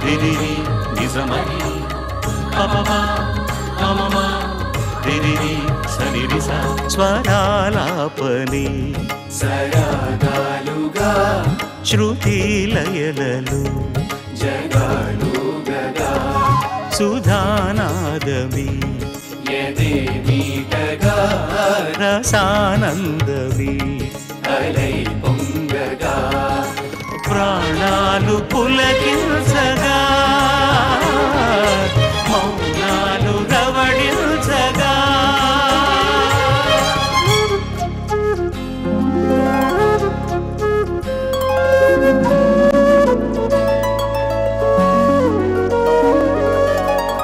రిరిరి నిజమని పపమా మమమా రిరిరి సనిరిస స్వరాలాపని సరాగాలుగా శృతి లయలలు జగాలుగగా సుధానాదమి యదేమీటగా రసానందమి అలై పొంగగా ప్రాణాలు పులకించగా మౌనాలు రవళించగా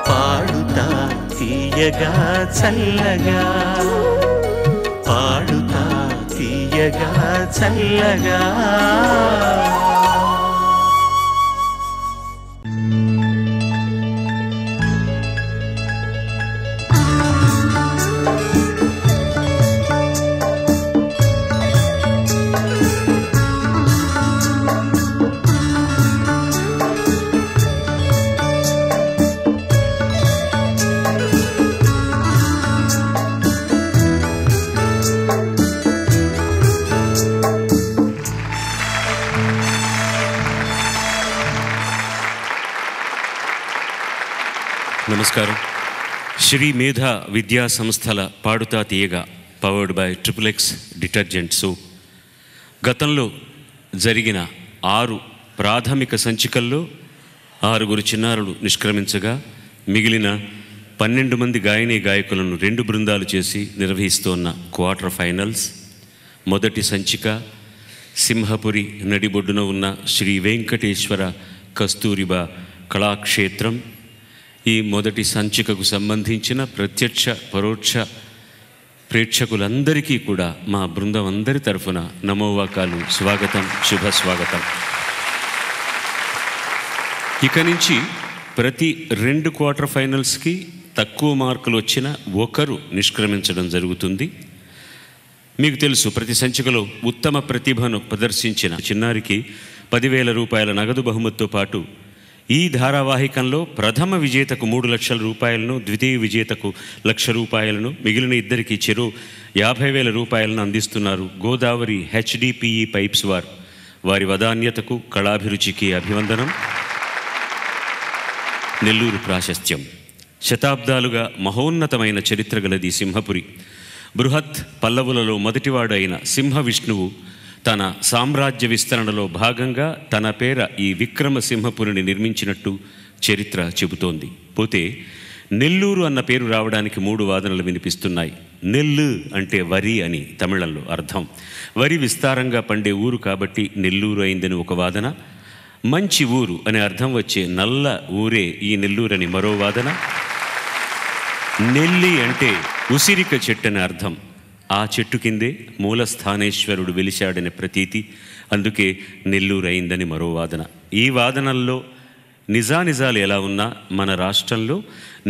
పాడుతా తీయగా చల్లగా పాడుతా తీయగా చల్లగా నమస్కారం. శ్రీ మేధా విద్యా సంస్థల పాడుతా తీయగా powered by XXX detergent soap. గతంలో జరిగిన 6 ప్రాథమిక సంచికల్లో 6 చిన్నారులు నిష్క్రమించగా మిగిలిన 12 మంది గాయనీ గాయకులను 2 బృందాలు చేసి నిర్వహిస్తోన్న క్వార్టర్ ఫైనల్స్. మొదటి సంచిక సింహపురి నడిబొడ్డున ఉన్న శ్రీ వెంకటేశ్వర కస్తూరిబా కళాక్షేత్రం. ఈ మొదటి సంచికకు సంబంధించిన ప్రత్యక్ష పరోక్ష ప్రేక్షకులందరికీ కూడా మా బృందం అందరి తరఫున నమోవాకాలు, స్వాగతం, శుభ స్వాగతం. ఇక నుంచి ప్రతి 2 క్వార్టర్ ఫైనల్స్కి తక్కువ మార్కులు వచ్చిన ఒకరు నిష్క్రమించడం జరుగుతుంది. మీకు తెలుసు, ప్రతి సంచికలో ఉత్తమ ప్రతిభను ప్రదర్శించిన చిన్నారికి 10,000 రూపాయల నగదు బహుమతితో పాటు ఈ ధారావాహికంలో ప్రథమ విజేతకు 3 లక్షల రూపాయలను, ద్వితీయ విజేతకు 1,00,000 రూపాయలను, మిగిలిన ఇద్దరికి చెరో 50,000 రూపాయలను అందిస్తున్నారు గోదావరి HDPE పైప్స్ వారు. వారి వదాన్యతకు, కళాభిరుచికి అభివందనం. నెల్లూరు ప్రాశస్త్యం. శతాబ్దాలుగా మహోన్నతమైన చరిత్ర గలది సింహపురి. బృహత్ పల్లవులలో మొదటివాడు అయిన సింహ విష్ణువు తన సామ్రాజ్య విస్తరణలో భాగంగా తన పేర ఈ విక్రమసింహపురిని నిర్మించినట్టు చరిత్ర చెబుతోంది. పోతే నెల్లూరు అన్న పేరు రావడానికి 3 వాదనలు వినిపిస్తున్నాయి. నెల్లు అంటే వరి అని తమిళంలో అర్థం. వరి విస్తారంగా పండే ఊరు కాబట్టి నెల్లూరు అయిందని ఒక వాదన. మంచి ఊరు అనే అర్థం వచ్చే నల్ల ఊరే ఈ నెల్లూరని మరో వాదన. నెల్లి అంటే ఉసిరిక చెట్టు అని అర్థం. ఆ చెట్టు కిందే మూలస్థానేశ్వరుడు వెలిశాడనే ప్రతీతి, అందుకే నెల్లూరు అయిందని మరో వాదన. ఈ వాదనల్లో నిజానిజాలు ఎలా ఉన్నా మన రాష్ట్రంలో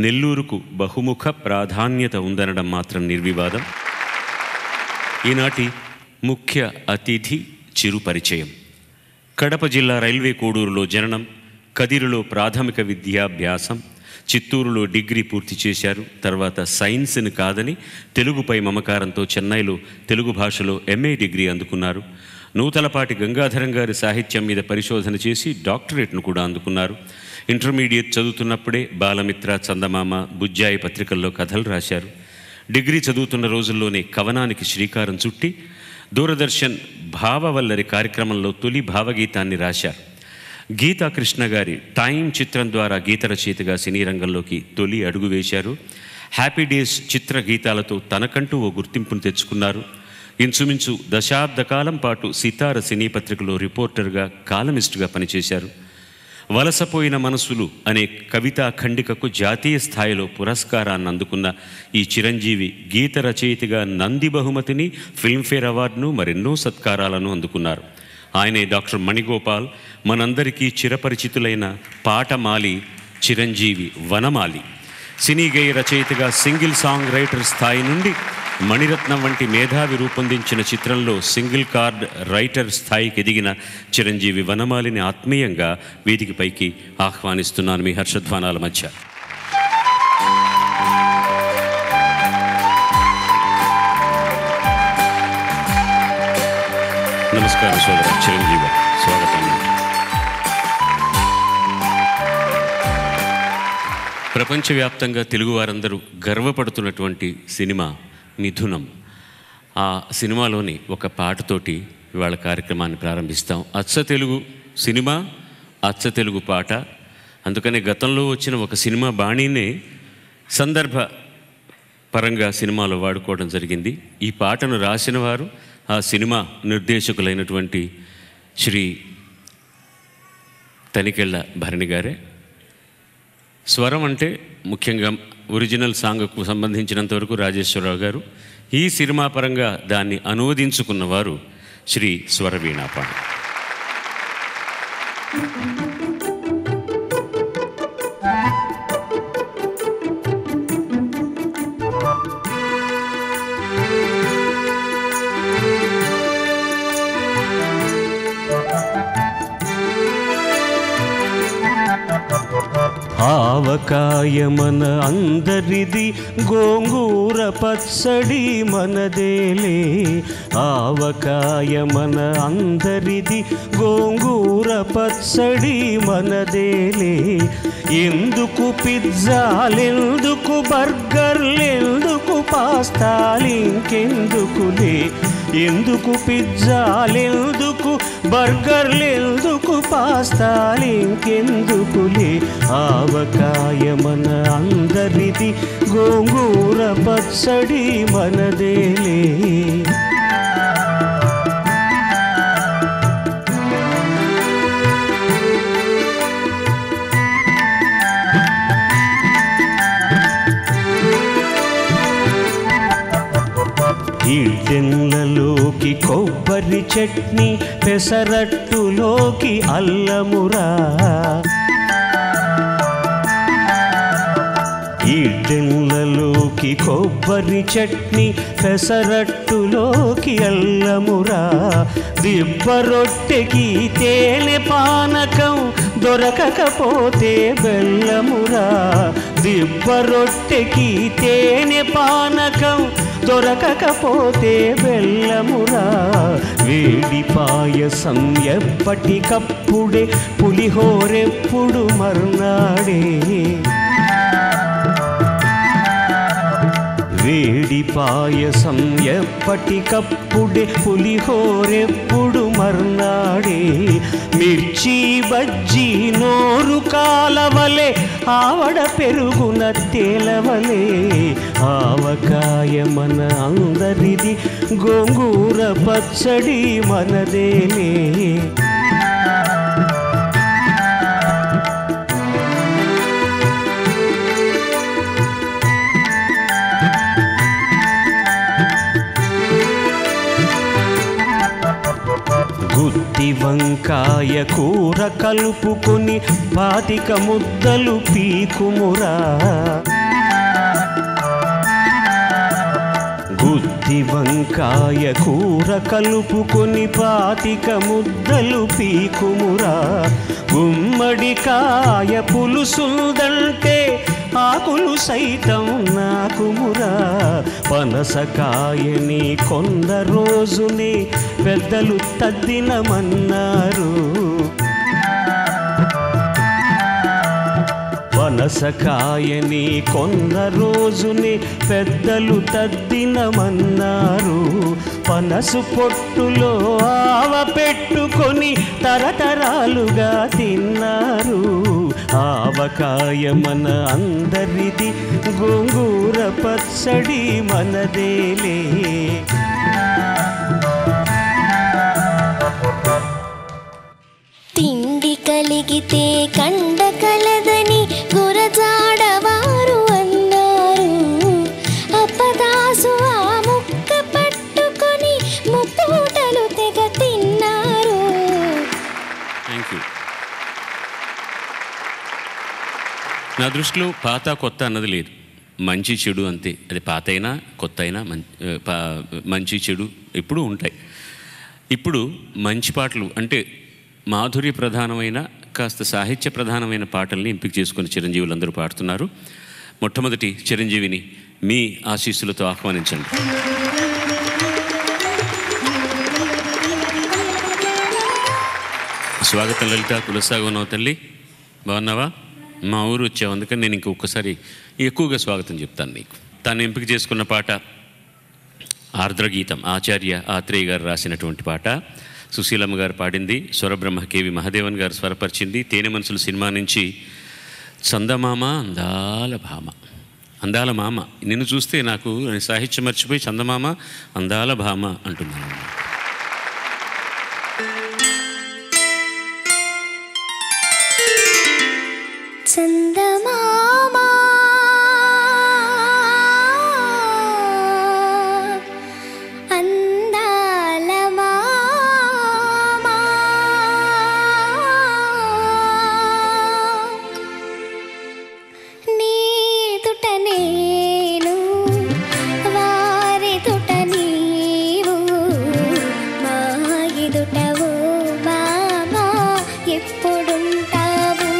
నెల్లూరుకు బహుముఖ ప్రాధాన్యత ఉందనడం మాత్రం నిర్వివాదం. ఈనాటి ముఖ్య అతిథి చిరు పరిచయం. కడప జిల్లా రైల్వే కోడూరులో జననం, కదిరిలో ప్రాథమిక విద్యాభ్యాసం, చిత్తూరులో డిగ్రీ పూర్తి చేశారు. తర్వాత సైన్స్ని కాదని తెలుగుపై మమకారంతో చెన్నైలో తెలుగు భాషలో MA డిగ్రీ అందుకున్నారు. నూతలపాటి గంగాధరం గారి సాహిత్యం మీద పరిశోధన చేసి డాక్టరేట్ను కూడా అందుకున్నారు. ఇంటర్మీడియట్ చదువుతున్నప్పుడే బాలమిత్ర, చందమామ, బుజ్జాయి పత్రికల్లో కథలు రాశారు. డిగ్రీ చదువుతున్న రోజుల్లోనే కవనానికి శ్రీకారం చుట్టి దూరదర్శన్ భావవల్లరి కార్యక్రమంలో తొలి భావగీతాన్ని రాశారు. గీతా కృష్ణ గారి టైం చిత్రం ద్వారా గీత రచయితగా సినీ రంగంలోకి తొలి అడుగు వేశారు. హ్యాపీ డేస్ చిత్ర గీతాలతో తనకంటూ ఓ గుర్తింపును తెచ్చుకున్నారు. ఇంచుమించు దశాబ్ద కాలం పాటు సితార సినీ పత్రికలో రిపోర్టర్గా, కాలమిస్టుగా పనిచేశారు. వలసపోయిన మనసులు అనే కవితా ఖండికకు జాతీయ స్థాయిలో పురస్కారాన్ని అందుకున్న ఈ చిరంజీవి గీత రచయితగా నంది బహుమతిని, ఫిల్మ్ఫేర్ అవార్డును, మరెన్నో సత్కారాలను అందుకున్నారు. ఆయనే డాక్టర్ మణిగోపాల్, మనందరికీ చిరపరిచితులైన పాటమాలి చిరంజీవి వనమాలి. సినీ గేయ రచయితగా సింగిల్ సాంగ్ రైటర్ స్థాయి నుండి మణిరత్నం వంటి మేధావి రూపొందించిన చిత్రంలో సింగిల్ కార్డ్ రైటర్ స్థాయికి ఎదిగిన చిరంజీవి వనమాలిని ఆత్మీయంగా వేదికపైకి ఆహ్వానిస్తున్నాను మీ హర్షధ్వానాల మధ్య. నమస్కారం సోదర చిరంజీవి, స్వాగతం. ప్రపంచవ్యాప్తంగా తెలుగు వారందరూ గర్వపడుతున్నటువంటి సినిమా మిథునం. ఆ సినిమాలోని ఒక పాటతోటి ఇవాళ కార్యక్రమాన్ని ప్రారంభిస్తాం. అచ్చ తెలుగు సినిమా, అచ్చ తెలుగు పాట. అందుకనే గతంలో వచ్చిన ఒక సినిమా బాణీనే సందర్భ పరంగా సినిమాలో వాడుకోవడం జరిగింది. ఈ పాటను రాసిన వారు ఆ సినిమా నిర్దేశకులైనటువంటి శ్రీ తనికెళ్ళ భరణి గారే. స్వరం అంటే ముఖ్యంగా ఒరిజినల్ సాంగ్కు సంబంధించినంతవరకు రాజేశ్వరరావు గారు. ఈ సినిమా పరంగా దాన్ని అనువదించుకున్నవారు శ్రీ స్వరవీణాపాణి. ఆవకాయ మన అందరిది, గోంగూర పచ్చడి మనదేలే. ఆవకాయ మన అందరిది, గోంగూర పచ్చడి మనదేలే. ఎందుకు పిజ్జాలెందుకు, బర్గర్లెందుకు, పాస్తాలింకెందుకులే. ఎందుకు పిజ్జాలెందుకు, బర్గర్లెందుకు, పాస్తాలింకెందుకులే. ఆవకాయ మన అందరిది, గోంగూర పచ్చడి మనదేలే. ఇడ్లలోకి కొబ్బరి చట్నీ, పెసరట్టులోకి అల్లమురా. ఇడ్లలోకి కొబ్బరి చట్నీ, పెసరట్టులోకి అల్లమురా. దిబ్బ రొట్టెకి తేనె పానకం, దొరకకపోతే బెల్లమురా. దిబ్బ రొట్టెకి తేనె పానకం, దొరకకపోతే బెల్లమురా. వేడి పాయసం ఎప్పటికప్పుడే, పులిహోరెప్పుడు మర్నాడే. వేడి పాయసం ఎప్పటికప్పుడే, పులిహోరెప్పుడు మర్నాడే. మిర్చి బజ్జీ నోరు కాలవలే, ఆవడ పెరుగున తేలవలే. ఆవకాయ మన అందరిది, గోంగూర పచ్చడి మనదేలే. గుత్తి వంకాయ కూర కలుపుకొని, 25 ముద్దలు పీకుమురా. గుత్తి వంకాయ కూర కలుపుకొని, 25 ముద్దలు పీకుమురా. గుమ్మడికాయ పులుసుందంటే, ఆకులు సైతం నాకుమురా. పనసకాయని కొంద రోజునే, పెద్దలు తద్దినమన్నారు. పనసకాయని కొన్న రోజునే, పెద్దలు తద్దినమన్నారు. పనసు పొట్టులో ఆవ పెట్టుకొని, తరతరాలుగా తిన్నారు. ఆవకాయ మన అందరిది, గోంగూర పచ్చడి మనదేలే. తిండి కలిగితే కండ కలదని, గురజాడవారు అన్నారు. అప్పదాసు ఆ ముక్క పట్టుకొని, ముప్పూటలు తెగ తిన్నారు. నా దృష్టిలో పాత కొత్త అన్నది లేదు. మంచి చెడు అంతే, అది పాత అయినా కొత్త అయినా మంచి చెడు ఎప్పుడూ ఉంటాయి. ఇప్పుడు మంచి పాటలు అంటే మాధుర్య ప్రధానమైన కాస్త సాహిత్య ప్రధానమైన పాటల్ని ఎంపిక చేసుకుని చిరంజీవులందరూ పాడుతున్నారు. మొట్టమొదటి చిరంజీవిని మీ ఆశీస్సులతో ఆహ్వానించండి. స్వాగతం లలిత, కులసాగున్నావు తల్లి, బాగున్నావా? మా ఊరు వచ్చావు, అందుకని నేను ఇంకొకసారి ఎక్కువగా స్వాగతం చెప్తాను నీకు. తాను ఎంపిక చేసుకున్న పాట ఆర్ద్రగీతం, ఆచార్య ఆత్రేయ గారు రాసినటువంటి పాట. సుశీలమ్మ గారు పాడింది, స్వరబ్రహ్మ కేవి మహాదేవన్ గారు స్వరపరిచింది. తేనె మనసులు సినిమా నుంచి చందమామ అందాల భామ, అందాల మామ. నిన్ను చూస్తే నాకు సాహిత్యం మర్చిపోయి చందమామ అందాల భామ అంటున్నాను. చందమామా అందాల మామా, నీ తుట నేను, వారి తుట నీవు, మా ఎదుటవో మామా ఎప్పుడుంటావు?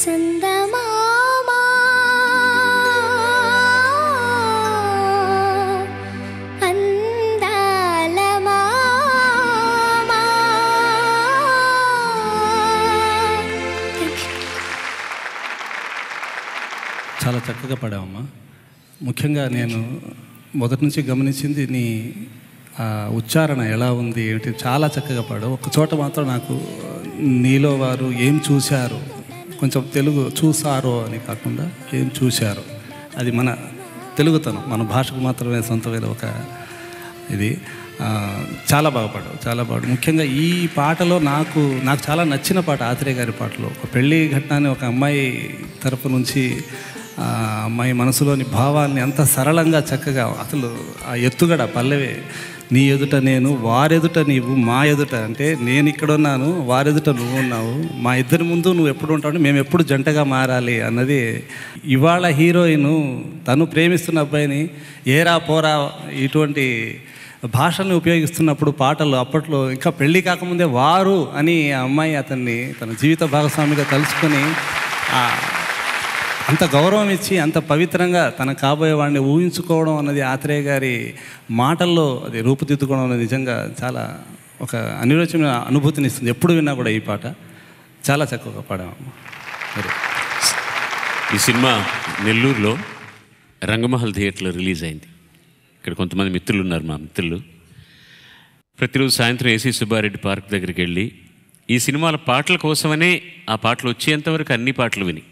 చందమామా అందాల మామా. చాలా చక్కగా పాడావమ్మా. ముఖ్యంగా నేను మొదటి నుంచి గమనించింది నీ ఉచ్చారణ ఎలా ఉంది ఏమిటి, చాలా చక్కగా పాడావు. ఒక చోట మాత్రం నాకు నీలో వారు ఏం చూశారు, కొంచెం తెలుగు చూసారో అని కాకుండా ఏం చూశారు, అది మన తెలుగుతనం, మన భాషకు మాత్రమే సొంతమైన ఒక ఇది. చాలా బాగా పాడావు, చాలా బాగా. ముఖ్యంగా ఈ పాటలో నాకు చాలా నచ్చిన పాట ఆత్రేయ గారి పాటలో ఒక పెళ్ళి ఘట్నాన్ని ఒక అమ్మాయి తరపు నుంచి అమ్మాయి మనసులోని భావాల్ని అంత సరళంగా చక్కగా, అసలు ఆ ఎత్తుగడ పల్లవే, నీ ఎదుట నేను వారెదుట నీవు మా ఎదుట, అంటే నేను ఇక్కడ ఉన్నాను వారెదుట నువ్వు ఉన్నావు, మా ఇద్దరి ముందు నువ్వు ఎప్పుడు ఉంటావు, మేము ఎప్పుడు జంటగా మారాలి అన్నది. ఇవాళ హీరోయిన్ తను ప్రేమిస్తున్న అబ్బాయిని ఏరా పోరా ఇటువంటి భాషల్ని ఉపయోగిస్తున్నప్పుడు పాటలు అప్పట్లో ఇంకా పెళ్ళి కాకముందే వారు అని ఆ అమ్మాయి అతన్ని తన జీవిత భాగస్వామిగా తలుచుకొని అంత గౌరవం ఇచ్చి అంత పవిత్రంగా తన కాబోయే వాడిని ఊహించుకోవడం అన్నది ఆత్రేయ గారి మాటల్లో అది రూపుదిద్దుకోవడం అనేది నిజంగా చాలా ఒక అనిరోచమైన అనుభూతిని ఇస్తుంది. ఎప్పుడు విన్నా కూడా ఈ పాట చాలా చక్కగా పాడాము. ఈ సినిమా నెల్లూరులో రంగమహల్ థియేటర్లో రిలీజ్ అయింది. ఇక్కడ కొంతమంది మిత్రులు ఉన్నారు, మా మిత్రులు. ప్రతిరోజు సాయంత్రం ఏసీ సుబ్బారెడ్డి పార్క్ దగ్గరికి వెళ్ళి ఈ సినిమాల పాటల కోసమనే ఆ పాటలు వచ్చేంతవరకు అన్ని పాటలు విని,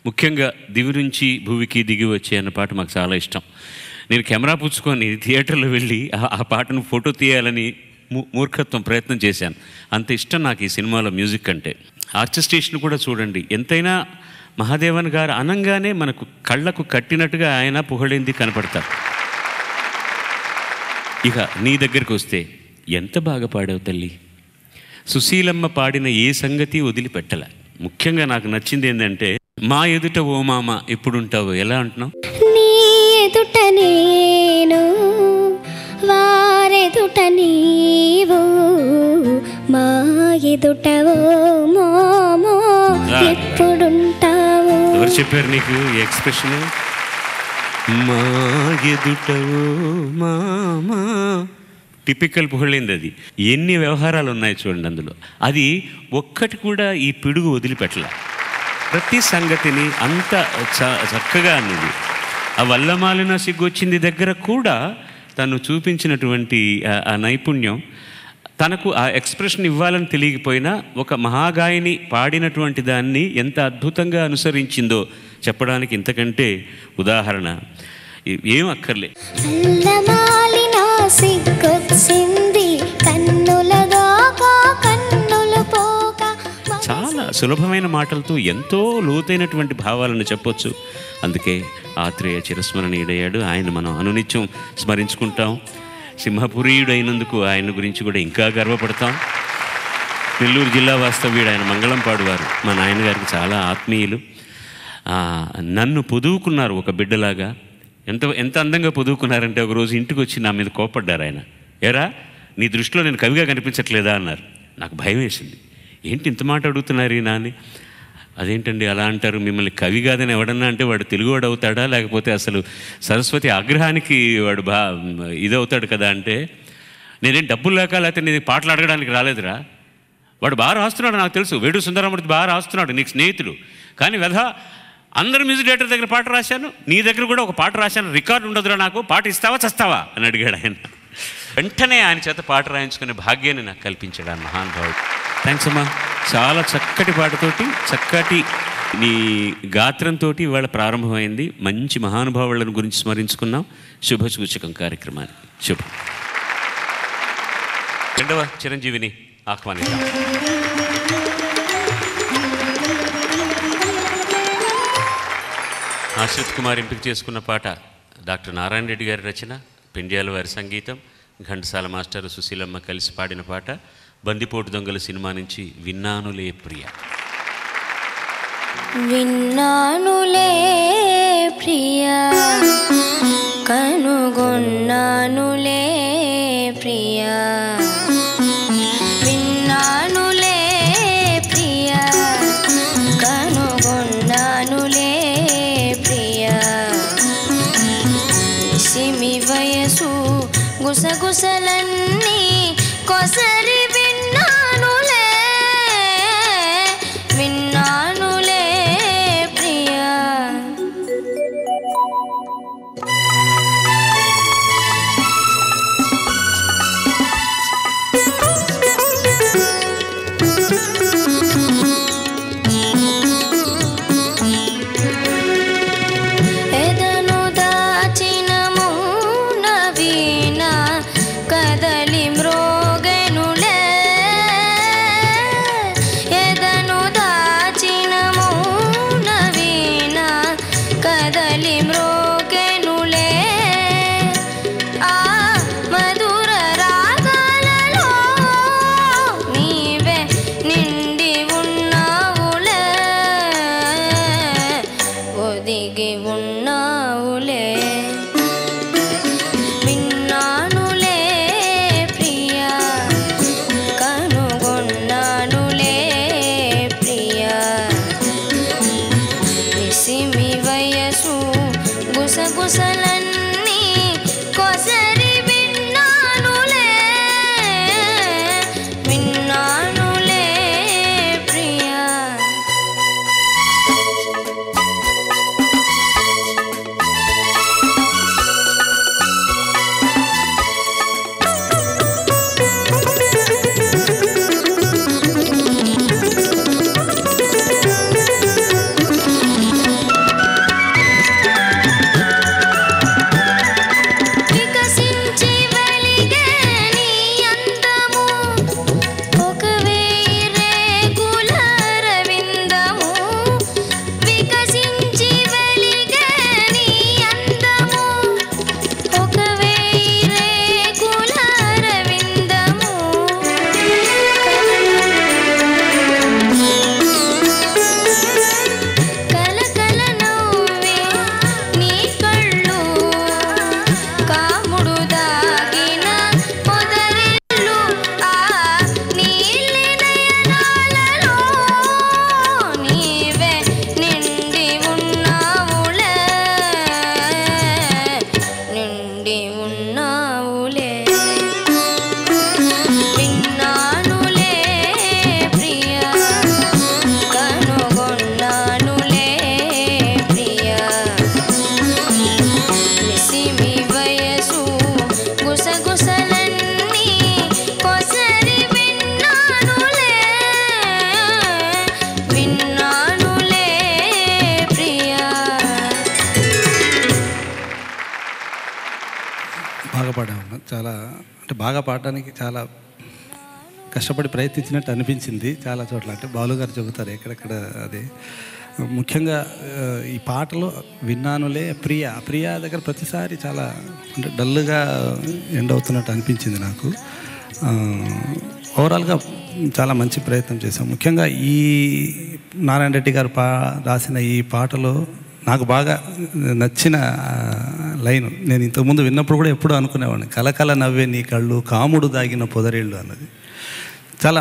ముఖ్యంగా దివి నుంచి భూమికి దిగి వచ్చే అన్న పాట మాకు చాలా ఇష్టం. నేను కెమెరా పుచ్చుకొని థియేటర్లో వెళ్ళి ఆ పాటను ఫోటో తీయాలని మూర్ఖత్వం ప్రయత్నం చేశాను. అంత ఇష్టం నాకు ఈ సినిమాలో మ్యూజిక్ అంటే. ఆర్కెస్ట్రేషన్ కూడా చూడండి, ఎంతైనా మహాదేవన్ గారు అనంగానే మనకు కళ్ళకు కట్టినట్టుగా ఆయన పుహళింది కనపడతారు. ఇక నీ దగ్గరికి వస్తే ఎంత బాగా పాడావు తల్లి. సుశీలమ్మ పాడిన ఏ సంగతి వదిలిపెట్టల. ముఖ్యంగా నాకు నచ్చింది ఏంటంటే, మా ఎదుట ఓ మామ ఎప్పుడుంటావు, ఎలా అంటున్నావు? నీ ఎదుట నేను వారెదుట నీవు మా ఎదుట ఓ మామో ఎప్పుడుంటావు. ఎవరు చెప్పారు నీకు ఈ ఎక్స్ప్రెషన్? మా ఎదుట ఓ మామా. టిపికల్ పుహళింది అది. ఎన్ని వ్యవహారాలు ఉన్నాయి చూడండి అందులో. అది ఒక్కటి కూడా ఈ పిడుగు వదిలిపెట్టలే. ప్రతి సంగతిని అంత చక్కగా అన్నది. ఆ వల్లమాలిన సిగ్గొచ్చింది దగ్గర కూడా తను చూపించినటువంటి ఆ నైపుణ్యం, తనకు ఆ ఎక్స్ప్రెషన్ ఇవ్వాలని తెలియకపోయినా ఒక మహాగాయని పాడినటువంటి దాన్ని ఎంత అద్భుతంగా అనుసరించిందో చెప్పడానికి ఇంతకంటే ఉదాహరణ ఏం అక్కర్లే. చాలా సులభమైన మాటలతో ఎంతో లోతైనటువంటి భావాలను చెప్పొచ్చు. అందుకే ఆత్రేయ చిరస్మరణీయుడయ్యాడు. ఆయన మనం అనునిత్యం స్మరించుకుంటాం. సింహపురీయుడైనందుకు ఆయన గురించి కూడా ఇంకా గర్వపడతాం. నెల్లూరు జిల్లా వాస్తవ్యుడు ఆయన, మంగళంపాడు వారు మా నాయనగారికి చాలా ఆత్మీయులు. నన్ను పొదువుకున్నారు ఒక బిడ్డలాగా. ఎంత అందంగా పొదువుకున్నారంటే, ఒకరోజు ఇంటికి వచ్చి నా మీద కోపడ్డారు ఆయన. ఏరా, నీ దృష్టిలో నేను కవిగా కనిపించట్లేదా అన్నారు. నాకు భయం వేసింది. ఏంటి ఇంత మాట అడుగుతున్నారు ఈ నాని? అదేంటండి అలా అంటారు, మిమ్మల్ని కవి కాదని ఎవడన్నా అంటే వాడు తెలుగువాడు అవుతాడా, లేకపోతే అసలు సరస్వతి ఆగ్రహానికి వాడు ఇదవుతాడు కదా అంటే, నేనేం డబ్బులు లేక లేకపోతే నేను పాటలు అడగడానికి రాలేదురా. వాడు బాగా రాస్తున్నాడు, నాకు తెలుసు. వేడు సుందరమూర్తి బాగా రాస్తున్నాడు, నీకు స్నేహితుడు. కానీ అందరు మ్యూజిక్ డైరెక్టర్ దగ్గర పాట రాశాను, నీ దగ్గర కూడా ఒక పాట రాశాను, రికార్డు ఉండదురా, నాకు పాట ఇస్తావా చస్తావా అని అడిగాడు ఆయన. వెంటనే ఆయన చేత పాట రాయించుకునే భాగ్యాన్ని నాకు కల్పించాడు ఆ మహానుభావుడు. థ్యాంక్స్ అమ్మా. చాలా చక్కటి పాటతోటి, చక్కటి నీ గాత్రంతో ఇవాళ ప్రారంభమైంది. మంచి మహానుభావులను గురించి స్మరించుకున్నాం. శుభసూచకం కార్యక్రమాన్ని. శుభం. రెండవ చిరంజీవిని ఆహ్వానిద్దాం. ఆశ్రిత్ కుమార్ ఎంపిక చేసుకున్న పాట డాక్టర్ నారాయణ రెడ్డి గారి రచన, పెండ్యాల వారి సంగీతం, ఘంటసాల మాస్టర్ సుశీలమ్మ కలిసి పాడిన పాట. బందిపోటు దొంగల సినిమా నుంచి విన్నానులే ప్రియ. విన్నానులే ప్రియా, కనుగొన్నానులే ప్రియా, విన్నానులే ప్రియా, కనుగొన్నానులే గుసగుసలన్నీ కొసరి విన్నానులే విన్నానులే ప్రియా. ఎదను దాచిన మౌన వీణ కదలి మ్రోగెనులే. ఎదను దాచిన మౌన వీణ కదలి మ్రోగెనులే. ఆ మధుర రాగాలలో నీవే నిండి ఉన్నావులే ఒదిగి ఉన్నావులే విన్నానులే ప్రియా కనుగొన్నానులే ప్రియా. నిసిమి వయసు గుసగుసలన్నీ కొసరి విన్నానులే విన్నానులే ప్రియా. వికసించి వెలిగే నీ అందము ఒక వేయి రేకుల రవిందము. వికసించి వెలిగే నీ అందము ఒక వేయి రేకుల రవిందము. కలకల నవ్వే నీ కళ్ళు కాముడు దాగిన పొదరిల్లు. ఆ నీలి నయనాలలో నీవే నిండి ఉన్నావులే నిండి ఉన్నావులే విన్నానులే ప్రియా కనుగొన్నానులే ప్రియా. నిసిమి వయసు గుసగుసలన్నీ కొసరి విన్నానులే విన్నానులే ప్రియా. బాగా పాడాము. చాలా అంటే బాగా పాడడానికి చాలా కష్టపడి ప్రయత్నించినట్టు అనిపించింది చాలా చోట్ల. అంటే బాలుగారు చెబుతారు ఎక్కడెక్కడ అది ముఖ్యంగా ఈ పాటలో విన్నానులే ప్రియా ప్రియా దగ్గర ప్రతిసారి చాలా అంటే డల్గా ఎండ్ అవుతున్నట్టు అనిపించింది నాకు. ఓవరాల్గా చాలా మంచి ప్రయత్నం చేశాం. ముఖ్యంగా ఈ నారాయణ రెడ్డి గారు రాసిన ఈ పాటలో నాకు బాగా నచ్చిన లైను, నేను ఇంతకుముందు విన్నప్పుడు కూడా ఎప్పుడూ అనుకునేవాడిని, కలకల నవ్వే నీ కళ్ళు కాముడు దాగిన పొదరిళ్ళు అన్నది. చాలా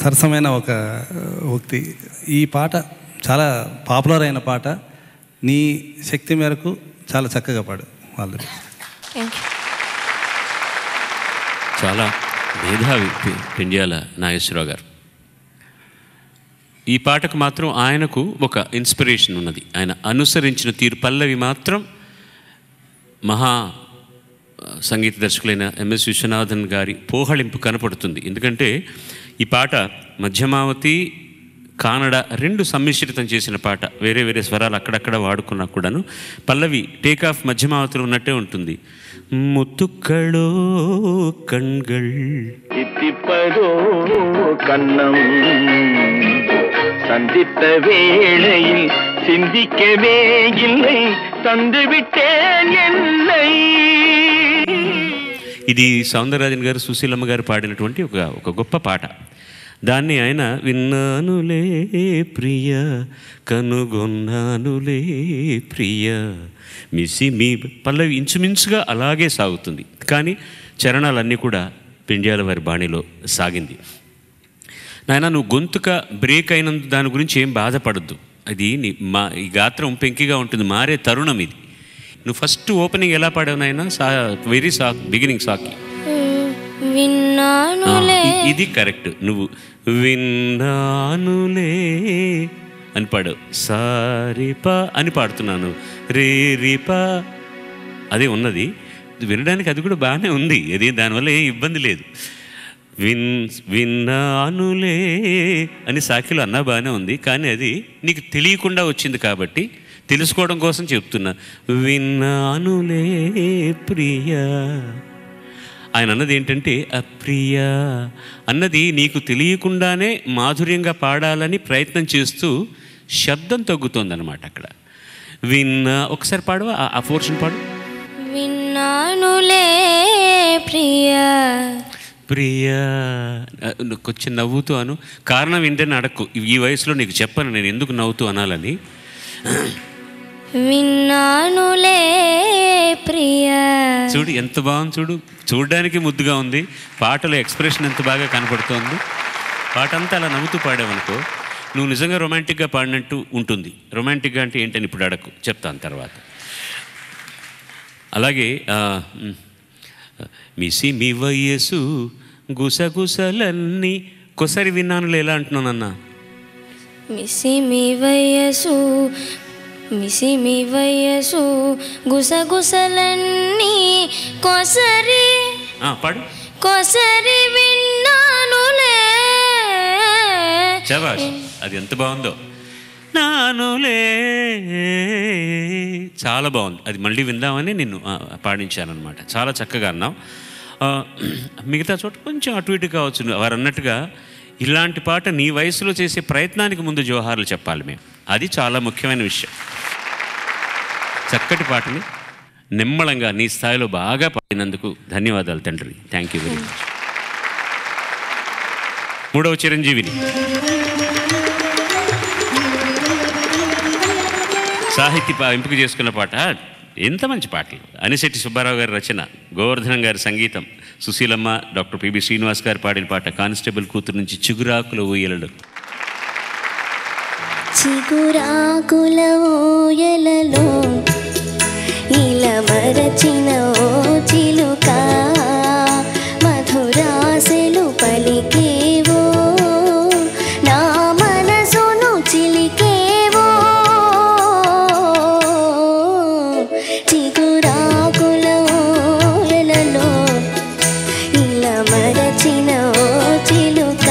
సరసమైన ఒక ఉక్తి. ఈ పాట చాలా పాపులర్ అయిన పాట. నీ శక్తి మేరకు చాలా చక్కగా పాడు వాళ్ళు. Thank you. చాలా మేధావి పెండ్యాల నాగేశ్వరరావు గారు. ఈ పాటకు మాత్రం ఆయనకు ఒక ఇన్స్పిరేషన్ ఉన్నది. ఆయన అనుసరించిన తీరు పల్లవి మాత్రం మహా సంగీత దర్శకులైన ఎంఎస్ విశ్వనాథన్ గారి పోహళింపు కనపడుతుంది. ఎందుకంటే ఈ పాట మధ్యమావతి కానడ రెండు సమ్మిశ్రితం చేసిన పాట. వేరే వేరే స్వరాలు అక్కడక్కడ వాడుకున్నా కూడాను పల్లవి టేక్ ఆఫ్ మధ్యమావతిలో ఉన్నట్టే ఉంటుంది. ముత్తుక్కడో కణ్గళ్ தித்திப்பதோ கண்ணம் சந்தித்த வேளையில் சிந்திக்கவே இல்லை தந்துவிட்டேன் என்னை. ఇది సౌందరరాజన్ గారు సుశీలమ్మ గారు పాడినటువంటి ఒక గొప్ప పాట. దాన్ని ఆయన విన్నానులే ప్రియ కనుగొన్నానులే ప్రియ మిసి మీ పల్లవి ఇంచుమించుగా అలాగే సాగుతుంది. కానీ చరణాలన్నీ కూడా పెండ్యాల వారి బాణిలో సాగింది. నాయన నువ్వు గొంతుక బ్రేక్ అయినందు దాని గురించి ఏం బాధపడద్దు. అది ఈ గాత్రం పెంకిగా ఉంటుంది, మారే తరుణం ఇది. నువ్వు ఫస్ట్ ఓపెనింగ్ ఎలా పాడావు నాయన? వెరీ బిగినింగ్ సాకి. విన్నానులే. ఇది కరెక్ట్. నువ్వు విన్నానులే అని పాడావు. సారిపా అని పాడుతున్నాను, రేరిపా అదే ఉన్నది. వినడానికి అది కూడా బాగానే ఉంది, అది దానివల్ల ఏం ఇబ్బంది లేదు. విన్నానులే అని సాకిలో అన్నా బాగానే ఉంది, కానీ అది నీకు తెలియకుండా వచ్చింది కాబట్టి తెలుసుకోవడం కోసం చెప్తున్నా. విన్నానులే ప్రియా. ఆయన అన్నది ఏంటంటే అప్రియ అన్నది నీకు తెలియకుండానే మాధుర్యంగా పాడాలని ప్రయత్నం చేస్తూ శబ్దం తగ్గుతోందన్నమాట అక్కడ. ఒకసారి పాడవా ఆ పోర్షన్ పాడు. విన్నానులే ప్రియా. ప్రియా కొంచెం నవ్వుతూ అను. కారణం ఏంటని అడక్కు. ఈ వయసులో నీకు చెప్పను నేను ఎందుకు నవ్వుతూ అనాలని. విన్నానులే ప్రియా. చూడు ఎంత బాగుంది, చూడు చూడడానికి ముద్దుగా ఉంది, పాటలో ఎక్స్ప్రెషన్ ఎంత బాగా కనపడుతోంది. పాట అంతా అలా నవ్వుతూ పాడావనుకో నువ్వు నిజంగా రొమాంటిక్గా పాడినట్టు ఉంటుంది. రొమాంటిక్గా అంటే ఏంటని ఇప్పుడు అడక్కు, చెప్తాను తర్వాత. అలాగే మిసి మీ వయసు గుసగుసలన్నీ కొసరి విన్నానులే ఎలా అంటున్నానన్నా? మిసి మీ వయసు గుసగుసలన్నీ కొసరి పాడు. కొసరి విన్నానులే. శభాష్, అది ఎంత బాగుందో. నానులే చాలా బాగుంది. అది మళ్ళీ విందామని నిన్ను పాడించానమాట. చాలా చక్కగా అన్నావు. మిగతా చోట కొంచెం అటు ఇటు కావచ్చు. వారు అన్నట్టుగా ఇలాంటి పాట నీ వయసులో చేసే ప్రయత్నానికి ముందు జోహార్లు చెప్పాలి మేము. అది చాలా ముఖ్యమైన విషయం. చక్కటి పాటని నిమ్మళంగా నీ స్థాయిలో బాగా పాడినందుకు ధన్యవాదాలు తండ్రి. Thank you very much. మూడవ చిరంజీవిని సాహితీ ఎంపిక చేసుకున్న పాట ఎంత మంచి పాటలు. అనిశెట్టి సుబ్బారావు గారి రచన, గోవర్ధనం గారి సంగీతం, సుశీలమ్మ, డాక్టర్ పిబి శ్రీనివాస్ గారు పాడిన పాట కానిస్టేబుల్ కూతురు నుంచి చిగురాకుల ఊయలలు. చిగురాకుల ఊయలలో ఇలా మరచిన ఓ చిలుక మధురాసెలు పలికేవో నా మనసును చిలికేవో చిగురాకుల ఊయలలో ఇలా మరచిన ఓ చిలుక.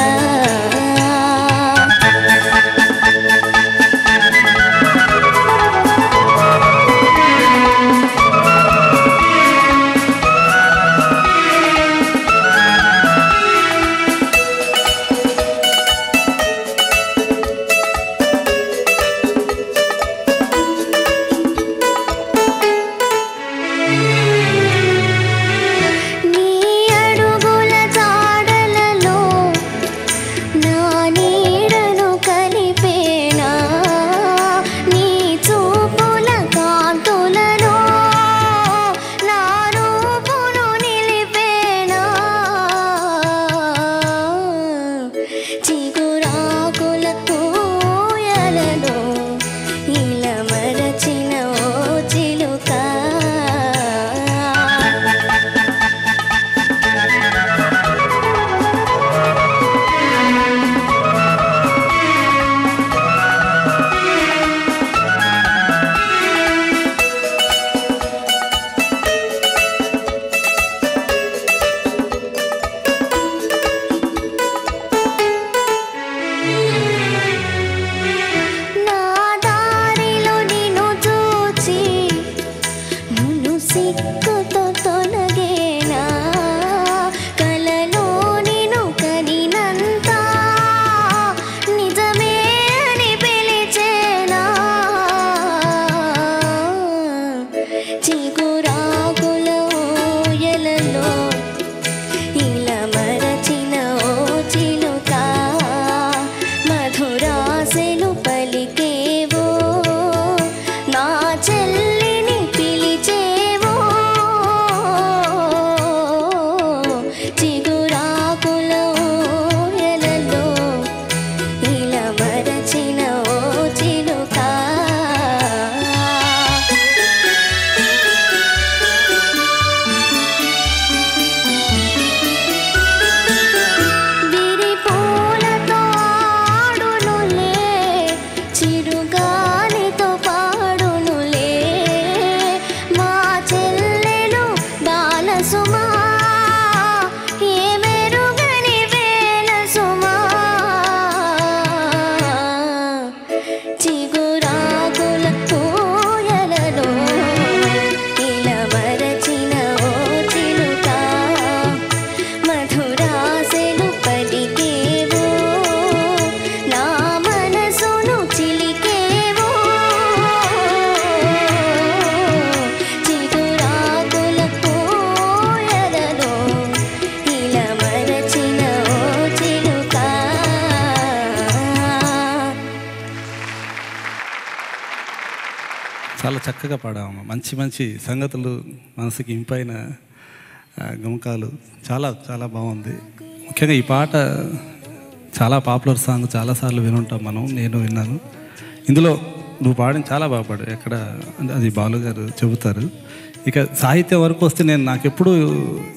చాలా చక్కగా పాడామమ్మ. మంచి మంచి సంగతులు, మనసుకి ఇంపైన గమకాలు, చాలా చాలా బాగుంది. ముఖ్యంగా ఈ పాట చాలా పాపులర్ సాంగ్, చాలాసార్లు వినుంటాం మనం, నేను విన్నాను. ఇందులో నువ్వు పాడిన చాలా బాగా పాడు, ఎక్కడ అది బాలు గారు చెబుతారు. ఇక సాహిత్యం వరకు వస్తే నాకెప్పుడు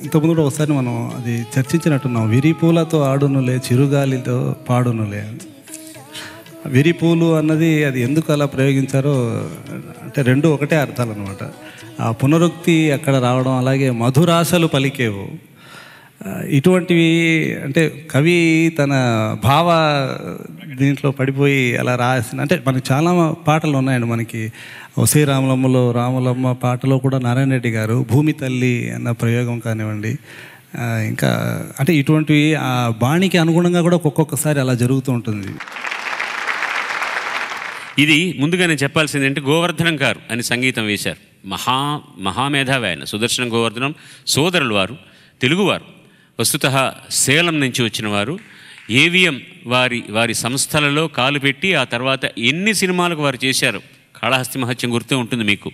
ఇంతకుముందు కూడా ఒకసారి మనం అది చర్చించినట్టున్నాం. విరిపూలతో ఆడునులే చిరుగాలితో పాడునులే. విరిపూలు అన్నది అది ఎందుకు అలా ప్రయోగించారో అంటే రెండు ఒకటే అర్థాలు అనమాట. ఆ పునరుక్తి అక్కడ రావడం, అలాగే మధురాశలు పలికేవు, ఇటువంటివి అంటే కవి తన భావ దీంట్లో పడిపోయి అలా రాసిన, అంటే మనకి చాలా పాటలు ఉన్నాయండి. మనకి ఒసే రాములమ్మలో రాములమ్మ పాటలో కూడా నారాయణ రెడ్డి గారు భూమి తల్లి అన్న ప్రయోగం కానివ్వండి, ఇంకా అంటే ఇటువంటివి ఆ బాణికి అనుగుణంగా కూడా ఒక్కొక్కసారి అలా జరుగుతూ ఉంటుంది. ఇది ముందుగా నేను చెప్పాల్సింది అంటే గోవర్ధనం గారు అని సంగీతం వేశారు. మహామేధావి ఆయన, సుదర్శనం గోవర్ధనం సోదరులు వారు, తెలుగువారు, వస్తుతః సేలం నుంచి వచ్చిన వారు. ఏవిఎం వారి సంస్థలలో కాలు పెట్టి ఆ తర్వాత ఎన్ని సినిమాలకు వారు చేశారు. కాళహస్తి మహత్యం గుర్తే ఉంటుంది మీకు.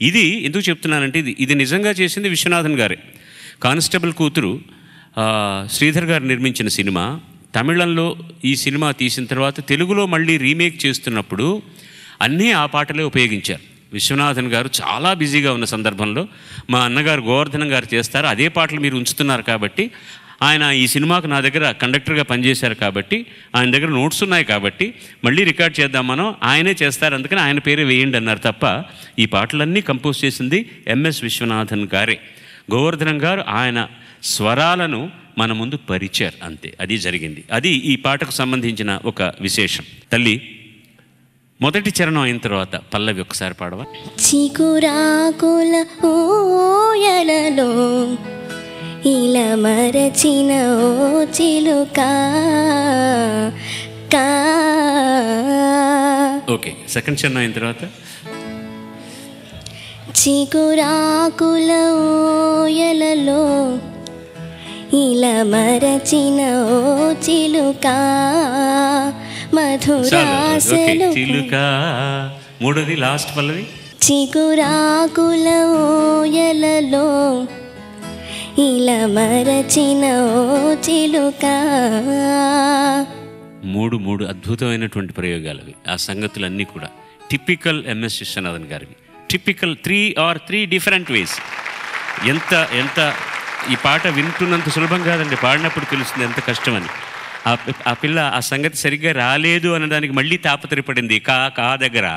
ఇది ఎందుకు చెప్తున్నానంటే ఇది నిజంగా చేసింది విశ్వనాథన్ గారే. కానిస్టేబుల్ కూతురు శ్రీధర్ గారు నిర్మించిన సినిమా. తమిళంలో ఈ సినిమా తీసిన తర్వాత తెలుగులో మళ్ళీ రీమేక్ చేస్తున్నప్పుడు అన్నీ ఆ పాటలే ఉపయోగించారు. విశ్వనాథన్ గారు చాలా బిజీగా ఉన్న సందర్భంలో మా అన్నగారు గోవర్ధనం గారు చేస్తారు, అదే పాటలు మీరు ఉంచుతున్నారు కాబట్టి, ఆయన ఈ సినిమాకు నా దగ్గర కండక్టర్గా పనిచేశారు కాబట్టి, ఆయన దగ్గర నోట్స్ ఉన్నాయి కాబట్టి మళ్ళీ రికార్డ్ చేద్దాం మనం, ఆయనే చేస్తారు, అందుకని ఆయన పేరే వేయండి అన్నారు తప్ప ఈ పాటలన్నీ కంపోజ్ చేసింది ఎంఎస్ విశ్వనాథన్ గారే. గోవర్ధనం గారు ఆయన స్వరాలను మన ముందు పరిచారు, అంతే, అది జరిగింది. అది ఈ పాటకు సంబంధించిన ఒక విశేషం. తల్లి, మొదటి చరణం అయిన తర్వాత పల్లవి ఒకసారి పాడవా? చిగురాకుల ఊయలలో ఇలా మరచిన ఓ చిలుక. ఓకే, సెకండ్ చరణం అయిన తర్వాత చిగురాకుల ఊయలలో ఇలా మరచిన ఓ చిలుక మధురాసలు. చిలుక. మూడోది లాస్ట్ పల్లవి. చిగురాకుల ఊయలలో ఇలా మరచిన ఓ చిలుక. మూడు అద్భుతమైనటువంటి ప్రయోగాలు అవి. ఆ సంగతులన్నీ కూడా టిపికల్ ఎంఎస్ విశ్వనాథన్ గారివి. Typical three different ways. ఎంత ఈ పాట వింటున్నంత సులభం కాదండి, పాడినప్పుడు తెలుస్తుంది ఎంత కష్టమని. ఆ పిల్ల ఆ సంగతి సరిగ్గా రాలేదు అనడానికి మళ్ళీ తాపత్రయపడింది. కా దగ్గర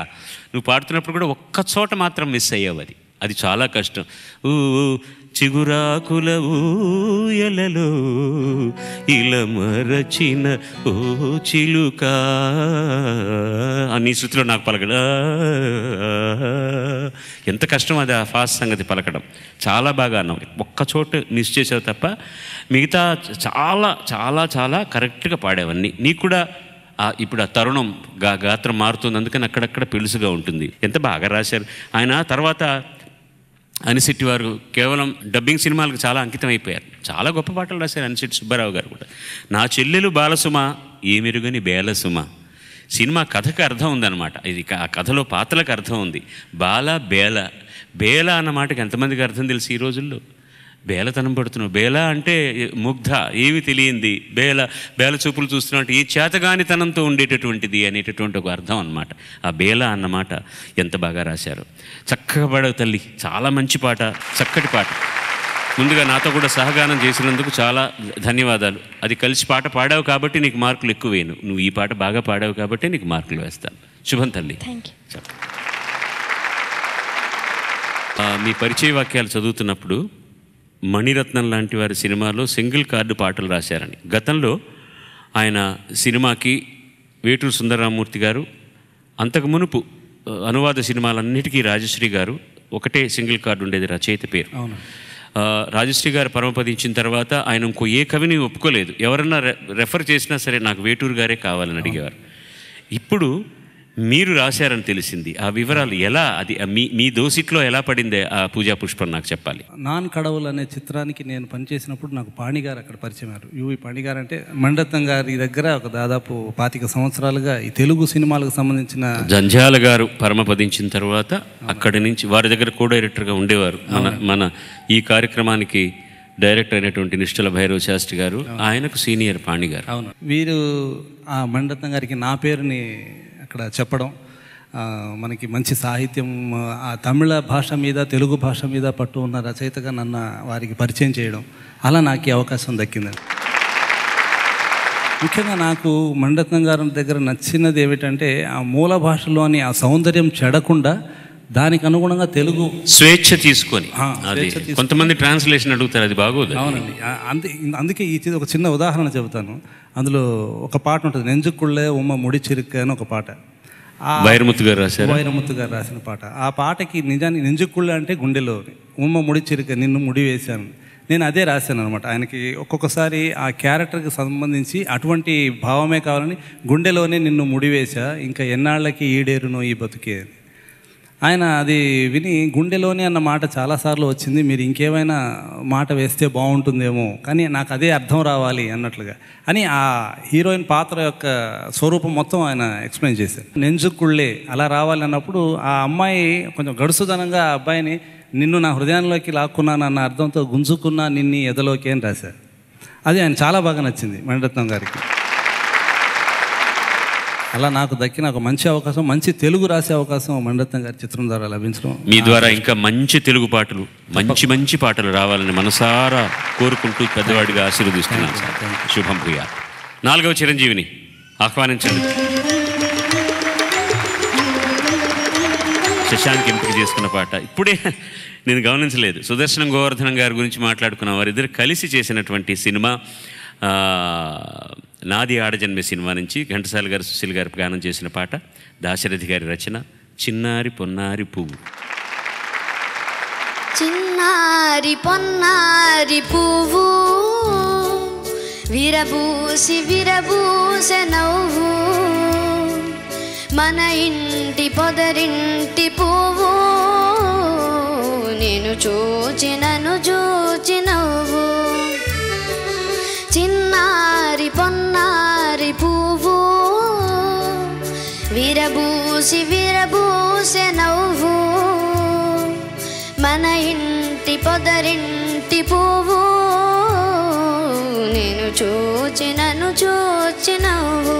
నువ్వు పాడుతున్నప్పుడు కూడా ఒక్క చోట మాత్రం మిస్ అయ్యావు. అది చాలా కష్టం. చిగురాకుల ఊయలలో ఇలా మరచిన ఓ చిలుక అన్ని శృతిలో నాకు పలకడం ఎంత కష్టం. అది ఆ ఫాస్ట్ సంగతి పలకడం చాలా బాగా అన్నావు. ఒక్కచోట మిస్ చేసావు తప్ప మిగతా చాలా చాలా చాలా కరెక్ట్గా పాడేవన్నీ. నీకు కూడా ఇప్పుడు ఆ తరుణం గాత్రం మారుతుంది, అందుకని అక్కడక్కడ పెలుసుగా ఉంటుంది. ఎంత బాగా రాశారు. ఆయన తర్వాత అనిశెట్టి వారు కేవలం డబ్బింగ్ సినిమాలకు చాలా అంకితం అయిపోయారు. చాలా గొప్ప పాటలు రాశారు అనిశెట్టి సుబ్బారావు గారు కూడా. నా చెల్లెలు బాలసుమ ఏమెరుగని బేలసుమ సినిమా కథకు అర్థం ఉందన్నమాట. ఇది ఆ కథలో పాత్రలకు అర్థం ఉంది. బేల అన్న మాటకి ఎంతమందికి అర్థం తెలుసు ఈ రోజుల్లో? బేలతనం పడుతున్నావు. బేల అంటే ముగ్ధ, ఏమి తెలియంది, బేల చూపులు చూస్తున్నట్టు ఈ చేతగానితనంతో ఉండేటటువంటిది అనేటటువంటి ఒక అర్థం అన్నమాట. ఆ బేల అన్నమాట ఎంత బాగా రాశారు. చక్కగా పాడావు తల్లి, చాలా మంచి పాట, చక్కటి పాట. ముందుగా నాతో కూడా సహగానం చేసినందుకు చాలా ధన్యవాదాలు. అది కలిసి పాట పాడావు కాబట్టి నీకు మార్కులు ఎక్కువ వేయను, నువ్వు ఈ పాట బాగా పాడావు కాబట్టి నీకు మార్కులు వేస్తాను. శుభం తల్లి. మీ పరిచయ వాక్యాలు చదువుతున్నప్పుడు మణిరత్నం లాంటి వారి సినిమాలో సింగిల్ కార్డు పాటలు రాశారని. గతంలో ఆయన సినిమాకి వేటూరు సుందరరామూర్తి గారు, అంతకు మునుపు అనువాద సినిమాలన్నిటికీ రాజశ్రీ గారు ఒకటే సింగిల్ కార్డు ఉండేది, రచయిత పేరు. రాజశ్రీ గారు పరమపదించిన తర్వాత ఆయన ఇంకో ఏ కవిని ఒప్పుకోలేదు. ఎవరన్నా రెఫర్ చేసినా సరే నాకు వేటూరు గారే కావాలని అడిగేవారు. ఇప్పుడు మీరు రాశారని తెలిసింది. ఆ వివరాలు ఎలా, అది మీ దోసిట్లో ఎలా పడిందే ఆ పూజా పుష్పం నాకు చెప్పాలి. నాన్ కడవులు అనే చిత్రానికి నేను పనిచేసినప్పుడు నాకు పాణిగారు అక్కడ పరిచయం అయ్యారు. యువి పాణిగారు అంటే మణిరత్నం గారి దగ్గర ఒక దాదాపు 25 సంవత్సరాలుగా ఈ తెలుగు సినిమాలకు సంబంధించిన జంజాల గారు పరమపదించిన తర్వాత అక్కడి నుంచి వారి దగ్గర కో డైరెక్టర్గా ఉండేవారు. మన ఈ కార్యక్రమానికి డైరెక్టర్ అయినటువంటి నిష్ఠల భైరవ శాస్త్రి గారు, ఆయనకు సీనియర్ పాణి గారు. అవును, వీరు ఆ మణిరత్నం గారికి నా పేరుని అక్కడ చెప్పడం, మనకి మంచి సాహిత్యం, ఆ తమిళ భాష మీద తెలుగు భాష మీద పట్టు ఉన్న రచయితగా నన్ను వారికి పరిచయం చేయడం, అలా నాకు ఈ అవకాశం దక్కిందండి. ముఖ్యంగా నాకు మణిరత్నం గారి దగ్గర నచ్చినది ఏమిటంటే ఆ మూల భాషలోని ఆ సౌందర్యం చెడకుండా దానికి అనుగుణంగా తెలుగు స్వేచ్ఛ తీసుకొని, కొంతమంది ట్రాన్స్లేషన్ అడుగుతారు, అది బాగోదు. అవునండి, అందుకే ఒక చిన్న ఉదాహరణ చెబుతాను. అందులో ఒక పాట ఉంటుంది, నెంజుకుళ్ళే ఉమ్మ ముడి చిరుక్క అని ఒక పాట, వైరముత్తు గారు రాశారు. వైరముత్తు గారు రాసిన పాట. ఆ పాటకి నిజానికి నెంజుకుళ్ళ అంటే గుండెలో, ఉమ్మ ముడి చిరుక్క నిన్ను ముడి వేశాను, నేను అదే రాశాను అనమాట. ఆయనకి ఒక్కొక్కసారి ఆ క్యారెక్టర్కి సంబంధించి అటువంటి భావమే కావాలని, గుండెలోనే నిన్ను ముడివేశా ఇంకా ఎన్నాళ్ళకి ఈడేరునో ఈ బతుకే. ఆయన అది విని గుండెలోనే అన్న మాట చాలాసార్లు వచ్చింది, మీరు ఇంకేమైనా మాట వేస్తే బాగుంటుందేమో, కానీ నాకు అదే అర్థం రావాలి అన్నట్లుగా అని ఆ హీరోయిన్ పాత్ర యొక్క స్వరూపం మొత్తం ఆయన ఎక్స్ప్లెయిన్ చేశారు. నెంజుకుళ్ళే అలా రావాలి అన్నప్పుడు ఆ అమ్మాయి కొంచెం గడుసుదనంగా ఆ అబ్బాయిని నిన్ను నా హృదయంలోకి లాక్కున్నాను అన్న అర్థంతో గుంజుకున్నా నిన్ని ఎదలోకి అని రాశారు. అది ఆయన చాలా బాగా నచ్చింది మణిరత్నం గారికి. అలా నాకు దక్కిన ఒక మంచి అవకాశం, మంచి తెలుగు రాసే అవకాశం మణిరత్నం గారి చిత్రం ద్వారా లభించడం, మీ ద్వారా ఇంకా మంచి తెలుగు పాటలు, మంచి పాటలు రావాలని మనసారా కోరుకుంటూ పెద్దవాడిగా ఆశీర్వదిస్తున్నాను సార్. శుభం భూయా. 4వ చిరంజీవిని ఆహ్వానించండి. శశాంక్ ఎంపిక చేసుకున్న పాట ఇప్పుడే నేను గమనించలేదు, సుదర్శనం గోవర్ధనం గారి గురించి మాట్లాడుకున్న వారిద్దరు కలిసి చేసినటువంటి సినిమా నాది ఆడజన్మే సినిమా నుంచి ఘంటసాల గారు సుశీల్ గారు గానం చేసిన పాట, దాశరథి గారి రచన, చిన్నారి పొన్నారి పువ్వు. చిన్నారి పొన్నారి పువ్వు విరబూసి విరబూసె నవ్వు, మన ఇంటి పొదరింటి పువ్వు, నేను చూచినను చూచి నవ్వు. చిన్నారి పొన్నారి పువ్వు విరబూసి విరబూసె నవ్వు, మన ఇంటి పొదరింటి పువ్వు, నేను చూచినను చూచి నవ్వు.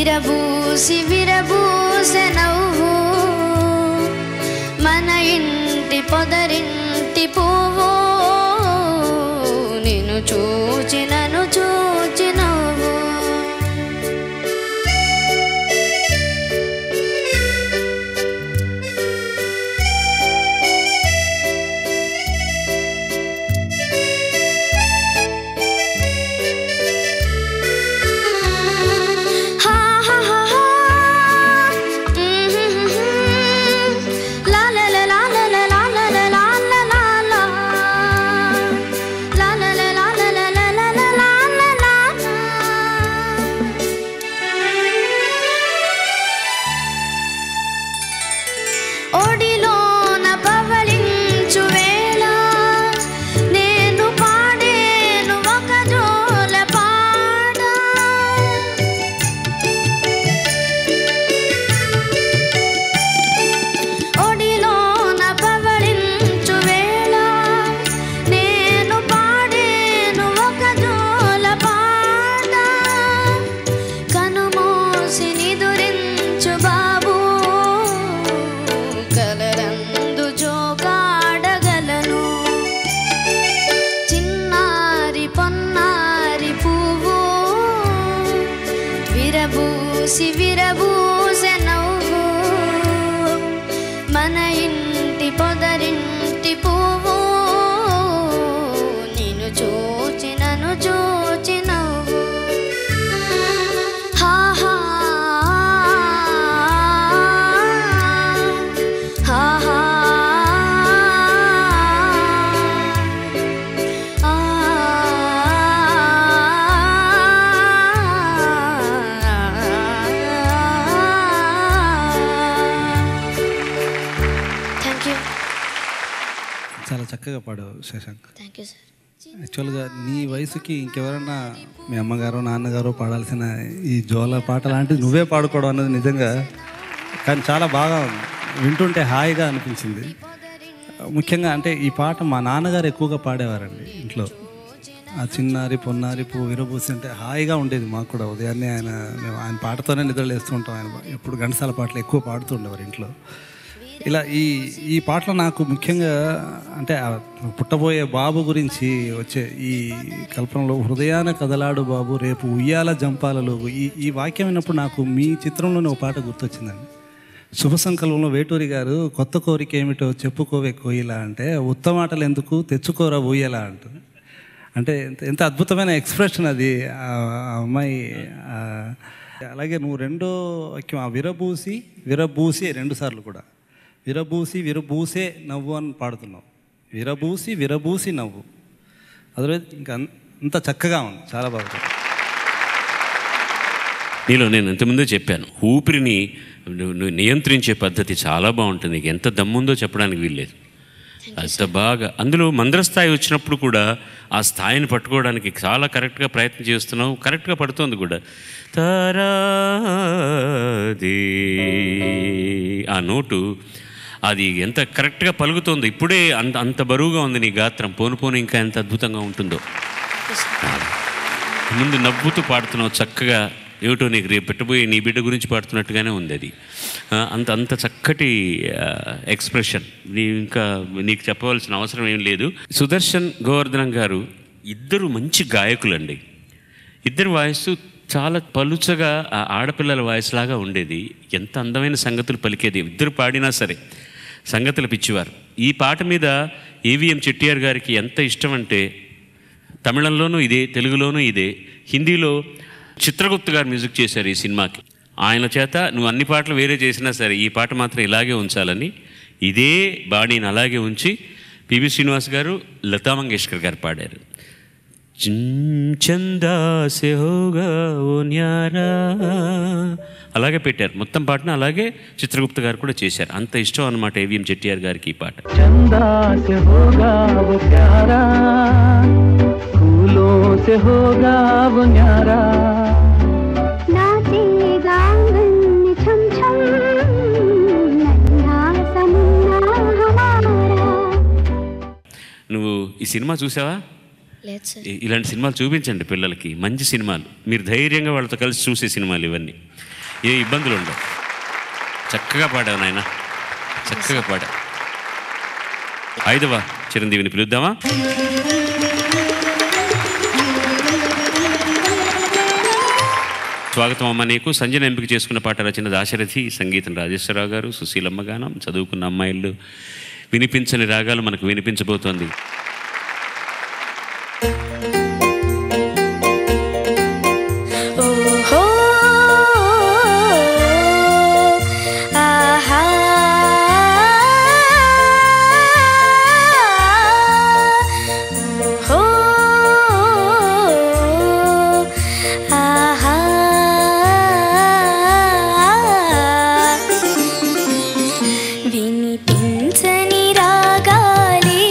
విరబూసి విరబూసె నవ్వు, మన ఇంటి పొదరింటి పువ్వు, నిన్ను చూచినను చూచి నవ్వు. చూసి విరబూసె నవ్వు మన ఇంటి పొదరింటి పువ్వు నిన్ను చూచి నన్ను చూచి నవ్వు హా హా హా హా చాలా చక్కగా పాడావు శశాంక్. Thank you sir. యాక్చువల్గా నీ వయసుకి ఇంకెవరన్నా మీ అమ్మగారో నాన్నగారో పాడాల్సిన ఈ జోల పాట లాంటిది నువ్వే పాడుకోవడం అన్నది నిజంగా కానీ చాలా బాగా వింటుంటే హాయిగా అనిపించింది. ముఖ్యంగా అంటే ఈ పాట మా నాన్నగారు ఎక్కువగా పాడేవారండి ఇంట్లో. ఆ చిన్నారి పొన్నారి పువ్వు విరబూసి అంటే హాయిగా ఉండేది మాకు కూడా. ఉదయాన్నే ఆయన పాటతోనే నిద్రలేస్తూ ఉంటాం. ఆయన ఎప్పుడు ఘంటసాల పాటలు ఎక్కువ పాడుతుండేవారు ఇంట్లో. ఇలా ఈ పాటలో నాకు ముఖ్యంగా అంటే పుట్టబోయే బాబు గురించి వచ్చే ఈ కల్పనలో హృదయాన కదలాడు బాబు రేపు ఉయ్యాల జంపాలలో ఈ వాక్యం విన్నప్పుడు నాకు మీ చిత్రంలోనే ఒక పాట గుర్తొచ్చిందండి. శుభ సంకల్పంలో వేటూరి గారు కొత్త కోరిక ఏమిటో చెప్పుకోవే కోయిలా అంటే ఉత్తమాటలు ఎందుకు తెచ్చుకోరా ఊయలా అంటుంది. అంటే ఎంత అద్భుతమైన ఎక్స్ప్రెషన్ అది ఆ అమ్మాయి. అలాగే నువ్వు రెండో వాక్యం ఆ విరబూసి 2 సార్లు కూడా విరబూసే నవ్వు అని పాడుతున్నావు. విరబూసి నవ్వు అదే ఇంకా అంత చక్కగా ఉంది. చాలా బాగుంది. నీలో నేను ఇంతకుముందే చెప్పాను, ఊపిరిని నియంత్రించే పద్ధతి చాలా బాగుంటుంది. నీకు ఎంత దమ్ముందో చెప్పడానికి వీల్లేదు. అంత బాగా అందులో మంద్రస్థాయి వచ్చినప్పుడు కూడా ఆ స్థాయిని పట్టుకోవడానికి చాలా కరెక్ట్గా ప్రయత్నం చేస్తున్నావు. కరెక్ట్గా పడుతోంది కూడా. తారాది ఆ నోటు అది ఎంత కరెక్ట్గా పలుకుతోంది. ఇప్పుడే అంత బరువుగా ఉంది నీ గాత్రం. పోను ఇంకా ఎంత అద్భుతంగా ఉంటుందో. ముందు నవ్వుతూ పాడుతున్నావు చక్కగా. ఏమిటో నీకు రేపు పెట్టబోయే నీ బిడ్డ గురించి పాడుతున్నట్టుగానే ఉంది అది. అంత చక్కటి ఎక్స్ప్రెషన్. ఇంకా నీకు చెప్పవలసిన అవసరం ఏం లేదు. సుదర్శన్ గోవర్ధనం గారు ఇద్దరు మంచి గాయకులండి. ఇద్దరు వాయిస్ చాలా పలుచగా ఆడపిల్లల వాయిస్ లాగా ఉండేది. ఎంత అందమైన సంగతులు పలికేది. ఇద్దరు పాడినా సరే సంగతులు పిచ్చివారు. ఈ పాట మీద ఏవిఎం చెట్టియార్ గారికి ఎంత ఇష్టం అంటే తమిళంలోనూ ఇదే, తెలుగులోనూ ఇదే, హిందీలో చిత్రగుప్త గారు మ్యూజిక్ చేశారు ఈ సినిమాకి. ఆయన చేత నువ్వు అన్ని పాటలు వేరే చేసినా సరే ఈ పాట మాత్రం ఇలాగే ఉంచాలని ఇదే బాడీని అలాగే ఉంచి పివి శ్రీనివాస్ గారు, లతా మంగేష్కర్ గారు పాడారు. చందా సే హోగా ఓ న్యారా అలాగే పెట్టారు. మొత్తం పాటను అలాగే చిత్రగుప్త గారు కూడా చేశారు. అంత ఇష్టం అన్నమాట ఏవిఎం చెట్టియార్ గారికి ఈ పాట. చందా సే హోగా ఓ ప్యారా ఫూలో సే హోగా ఓ న్యారా నాచేగా అంగన్ ఛమ్ ఛమ్ నన్నా సమున్నా హమారా. నువ్వు ఈ సినిమా చూసావా? లేదు సార్. ఇలాంటి సినిమాలు చూపించండి పిల్లలకి. మంచి సినిమాలు. మీరు ధైర్యంగా వాళ్ళతో కలిసి చూసే సినిమాలు ఇవన్నీ. ఏ ఇబ్బందులు ఉండవు. చక్కగా పాడావు నాయన, చక్కగా పాడావు. 5వ చిరంజీవిని పిలుద్దామా? స్వాగతం అమ్మ నీకు. సంజన ఎంపిక చేసుకున్న పాట రచన దాశరథి, సంగీతం రాజేశ్వరరావు గారు, సుశీలమ్మ గానం. చదువుకున్న అమ్మాయిలు వినిపించని రాగాలు మనకు వినిపించబోతోంది. వినిపించని రాగాలే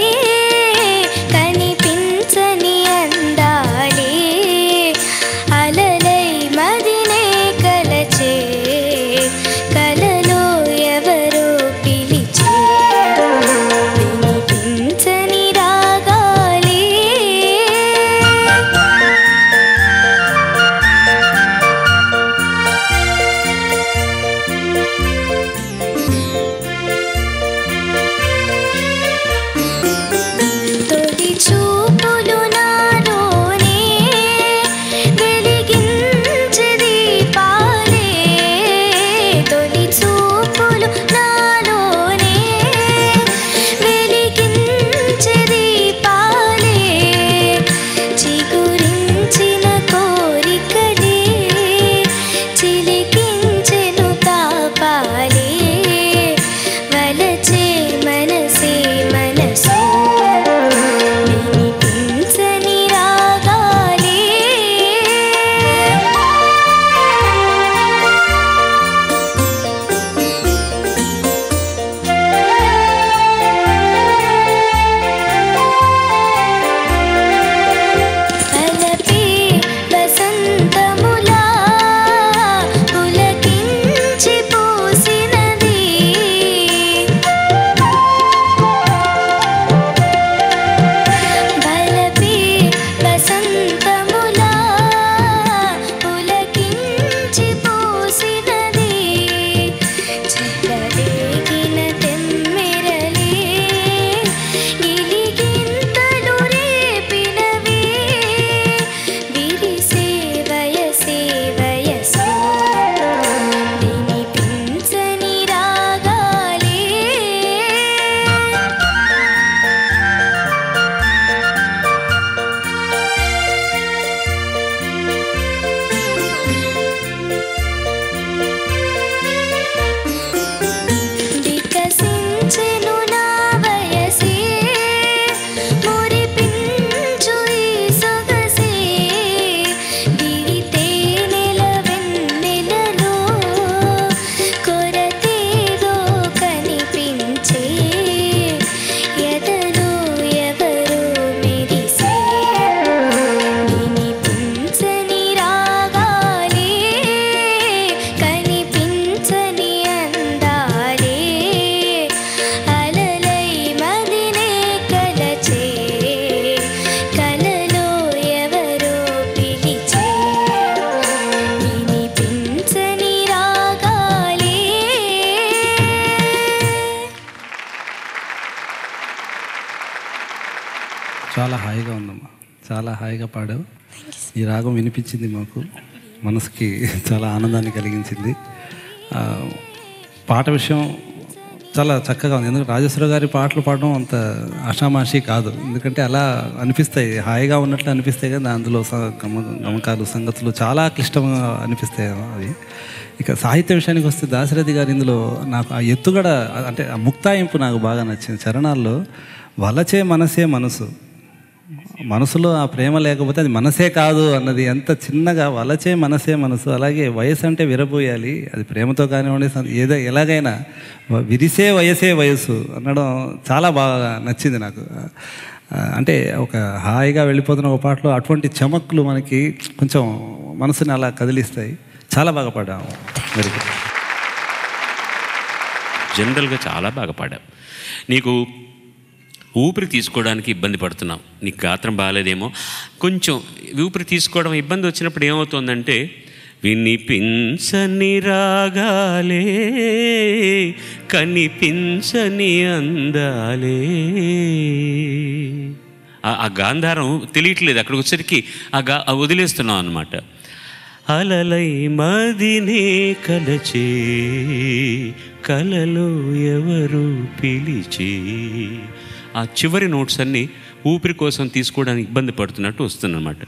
చాలా హాయిగా ఉందమ్మా, చాలా హాయిగా పాడావు. ఈ రాగం వినిపించింది మాకు, మనసుకి చాలా ఆనందాన్ని కలిగించింది. పాట విషయం చాలా చక్కగా ఉంది. ఎందుకంటే రాజేశ్వర గారి పాటలు పాడడం అంత ఆషామాషి కాదు, ఎందుకంటే అలా అనిపిస్తాయి, హాయిగా ఉన్నట్లు అనిపిస్తాయి, కానీ అందులో గమకాలు సంగతులు చాలా క్లిష్టంగా అనిపిస్తాయి అవి. ఇక సాహిత్య విషయానికి వస్తే దాశరథి గారు ఇందులో నాకు ఆ ఎత్తుగడ, అంటే ఆ ముక్తాయింపు నాకు బాగా నచ్చింది. చరణాల్లో వలచే మనసే మనసు, మనసులో ఆ ప్రేమ లేకపోతే అది మనసే కాదు అన్నది ఎంత చిన్నగా, వలచే మనసే మనసు. అలాగే వయసు అంటే విరబోయాలి, అది ప్రేమతో కానివ్వండి, ఎలాగైనా విరిసే వయసే వయసు అనడం చాలా బాగా నచ్చింది నాకు. అంటే ఒక హాయిగా వెళ్ళిపోతున్న ఒక పాటలో అటువంటి చమక్కులు మనకి కొంచెం మనసుని అలా కదిలిస్తాయి. చాలా బాగా పాడాము. Very good. జనరల్గా చాలా బాగా పాడావు. నీకు ఊపిరి తీసుకోవడానికి ఇబ్బంది పడుతున్నావు, నీకు గాత్రం బాగాలేదేమో, కొంచెం ఊపిరి తీసుకోవడం ఇబ్బంది వచ్చినప్పుడు ఏమవుతుందంటే, వినిపించని రాగాలే కనిపించని అందాలే, ఆ గాంధారం తెలియట్లేదు, అక్కడికి వచ్చరికి వదిలేస్తున్నాం అన్నమాట. అలలై మదినే కలచే కలలో ఎవరు పిలిచే, ఆ చివరి నోట్స్ అన్నీ ఊపిరి కోసం తీసుకోవడానికి ఇబ్బంది పడుతున్నట్టు వస్తుందన్నమాట.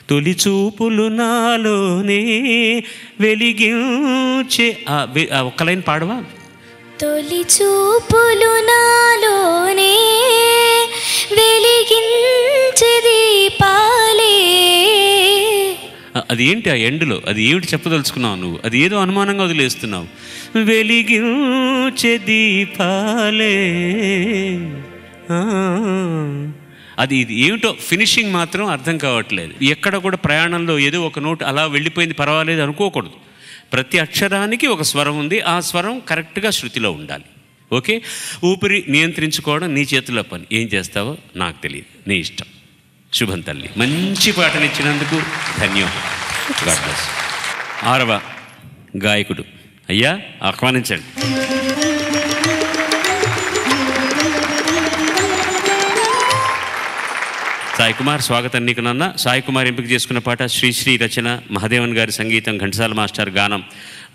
తొలి చూపులు నాలోనే వెలిగించే, ఒక్క లైన్ పాడవా? తొలి చూపులు నాలోనే వెలిగించే దీపాలే. అది ఏంటి ఆ ఎండ్లో, అది ఏమిటి చెప్పదలుచుకున్నావు నువ్వు? అది ఏదో అనుమానంగా వదిలేస్తున్నావు. వెలిగించే దీపాలే, అది ఇది ఏమిటో ఫినిషింగ్ మాత్రం అర్థం కావట్లేదు. ఎక్కడ కూడా ప్రయాణంలో ఏదో ఒక నోట్ అలా వెళ్ళిపోయింది పర్వాలేదు అనుకోకూడదు. ప్రతి అక్షరానికి ఒక స్వరం ఉంది, ఆ స్వరం కరెక్ట్గా శృతిలో ఉండాలి. ఓకే, ఊపిరి నియంత్రించుకోవడం నీ చేతిలో పని. ఏం చేస్తావో నాకు తెలియదు, నీ ఇష్టం. శుభం తల్లి, మంచి పాటనిచ్చినందుకు ధన్యవాదాలు. God bless. 6వ గాయకుడు అయ్యా, ఆహ్వానించండి. సాయి కుమార్, స్వాగతం నీకు నాన్న. సాయి కుమార్ ఎంపిక చేసుకున్న పాట శ్రీశ్రీ రచన, మహాదేవన్ గారి సంగీతం, ఘంటసాల మాస్టర్ గానం,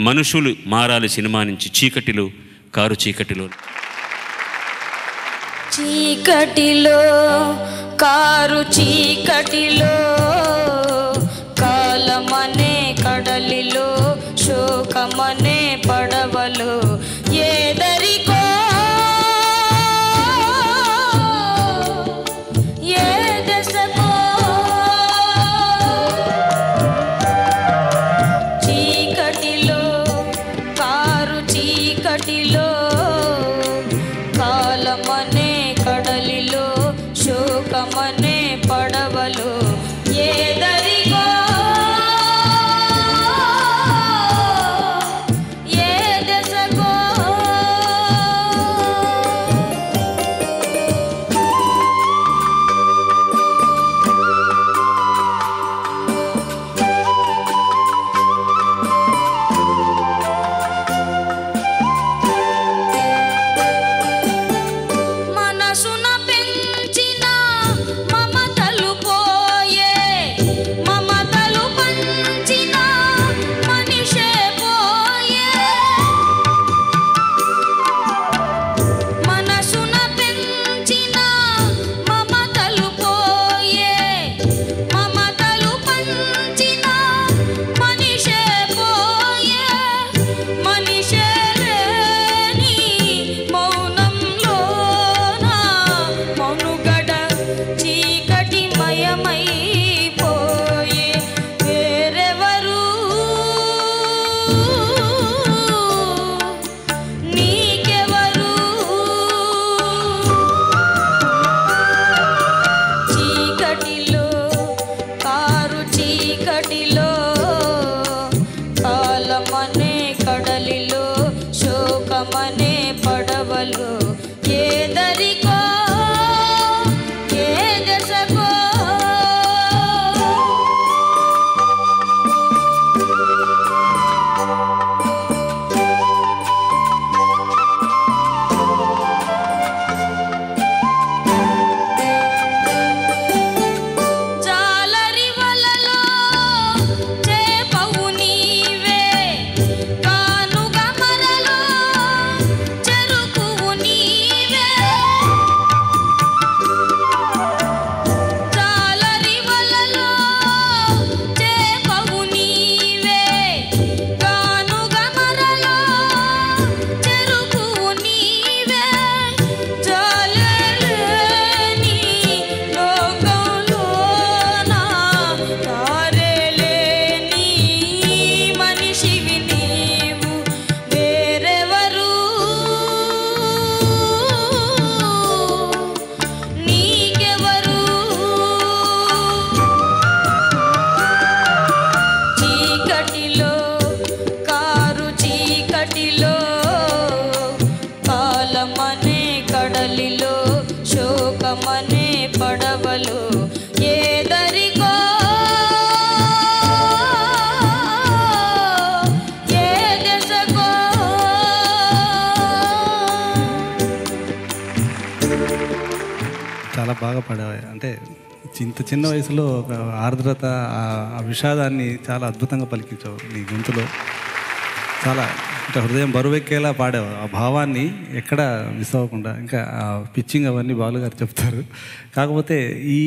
మనుషులు మారాలి సినిమా నుంచి చీకటిలో కారు చీకటిలో. చీకటిలో కారు చీకటిలో కాలమనే కడలిలో శోకమనే పడవలో ఏదరికో ఏ దశకో చీకటిలో కారు చీకటిలో కాలమనే కడలిలో శోకమనే పడవలో ఏదరిగో ఏ దశకో మనసున పెంచిన మమతలు పోయే మమతలు పంచిన మనిషే పోయే మనసున పెంచిన మమతలు పోయే మమతలు పంచిన మనిషే పోయే మనిషే లేని మౌనంలోన మౌనుగడ చీకటి మయమైపోయే వేరెవరు నీకెవరు చీకటిలో కారు చీకటిలో కాలమనే కడలిలో శోకమనే పడవలో ఏదరికో ఏ దశకో బాగా పాడావు. అంటే ఇంత చిన్న వయసులో ఒక ఆర్ద్రత, ఆ విషాదాన్ని చాలా అద్భుతంగా పలికించావు నీ గొంతులో. చాలా అంటే హృదయం బరువెక్కేలా పాడావు. ఆ భావాన్ని ఎక్కడ మిస్ అవ్వకుండా. ఇంకా ఆ పిచ్చింగ్ అవన్నీ బాలుగారు చెప్తారు. కాకపోతే ఈ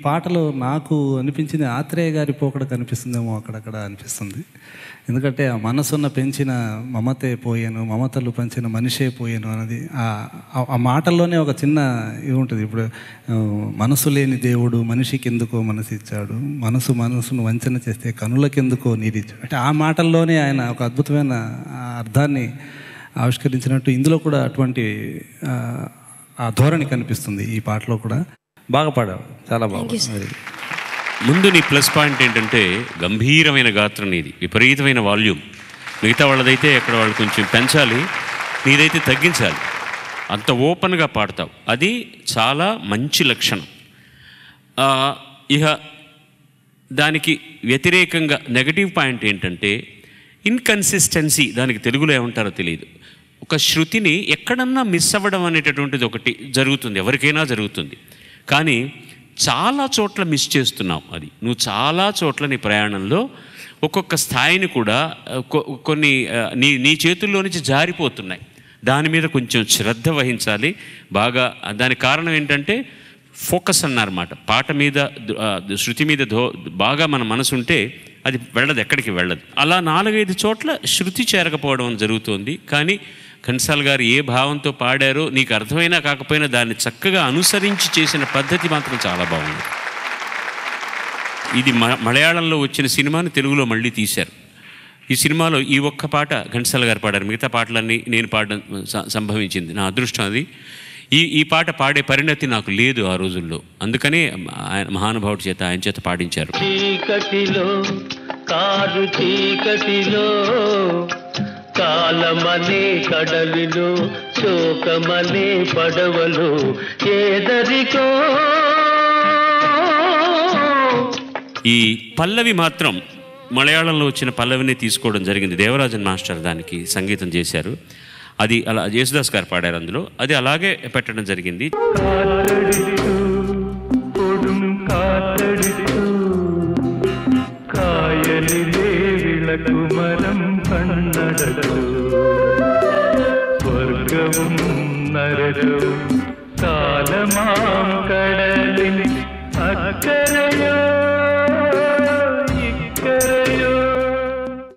పాటలో నాకు అనిపించింది ఆత్రేయ గారి పోకడ కనిపిస్తుందేమో అక్కడక్కడ అనిపిస్తుంది. ఎందుకంటే ఆ మనసున్న పెంచిన మమతే పోయాను, మమతలు పంచిన మనిషే పోయాను అన్నది ఆ మాటల్లోనే ఒక చిన్న ఇది ఉంటుంది. ఇప్పుడు మనసు లేని దేవుడు మనిషికి ఎందుకో మనసు ఇచ్చాడు, మనసును వంచన చేస్తే కనులకెందుకో నీరిచ్చాడు. అంటే ఆ మాటల్లోనే ఆయన ఒక అద్భుతమైన అర్థాన్ని ఆవిష్కరించినట్టు ఇందులో కూడా అటువంటి ఆ ధోరణి కనిపిస్తుంది ఈ పాటలో కూడా. బాగా పాడావు, చాలా బాగుంది. ముందు నీ ప్లస్ పాయింట్ ఏంటంటే గంభీరమైన గాత్రం నీది, విపరీతమైన వాల్యూమ్. మిగతా వాళ్ళదైతే అక్కడ వాళ్ళు కొంచెం పెంచాలి, నీదైతే తగ్గించాలి. అంత ఓపెన్గా పాడతావు, అది చాలా మంచి లక్షణం. ఇక దానికి వ్యతిరేకంగా నెగటివ్ పాయింట్ ఏంటంటే ఇన్కన్సిస్టెన్సీ. దానికి తెలుగులో ఏమంటారో తెలియదు. ఒక శృతిని ఎక్కడన్నా మిస్ అవ్వడం అనేటటువంటిది ఒకటి జరుగుతుంది, ఎవరికైనా జరుగుతుంది. కానీ చాలా చోట్ల మిస్ చేస్తున్నావు. అది నువ్వు చాలా చోట్ల నీ ప్రయాణంలో ఒక్కొక్క స్థాయిని కూడా కొన్ని నీ చేతుల్లో నుంచి జారిపోతున్నాయి. దాని మీద కొంచెం శ్రద్ధ వహించాలి బాగా. దానికి కారణం ఏంటంటే ఫోకస్ అన్నారన్నమాట. పాట మీద, శృతి మీద బాగా మన మనసు ఉంటే అది వెళ్ళదు, ఎక్కడికి వెళ్ళదు. అలా 4-5 చోట్ల శృతి చేరకపోవడం జరుగుతుంది. కానీ ఘంటసాల గారు ఏ భావంతో పాడారో నీకు అర్థమైనా కాకపోయినా దాన్ని చక్కగా అనుసరించి చేసిన పద్ధతి మాత్రం చాలా బాగుంది. ఇది మలయాళంలో వచ్చిన సినిమాని తెలుగులో మళ్ళీ తీశారు. ఈ సినిమాలో ఈ ఒక్క పాట ఘంటసాల గారు పాడారు, మిగతా పాటలన్నీ నేను పాడడం సంభవించింది. నా అదృష్టం అది. ఈ పాట పాడే పరిణతి నాకు లేదు ఆ రోజుల్లో. అందుకనే ఆయన మహానుభావుడి చేత ఆయన చేత పాడించారు. చీకటిలో కారు చీకటిలో కాలమనే కడలిలో శోకమనే పడవలో ఏదరికో. ఈ పల్లవి మాత్రం మలయాళంలో వచ్చిన పల్లవిని తీసుకోవడం జరిగింది. దేవరాజన్ మాస్టర్ దానికి సంగీతం చేశారు. అది అలా యేసుదాస్ గారు పాడారు అందులో. అది అలాగే పెట్టడం జరిగింది.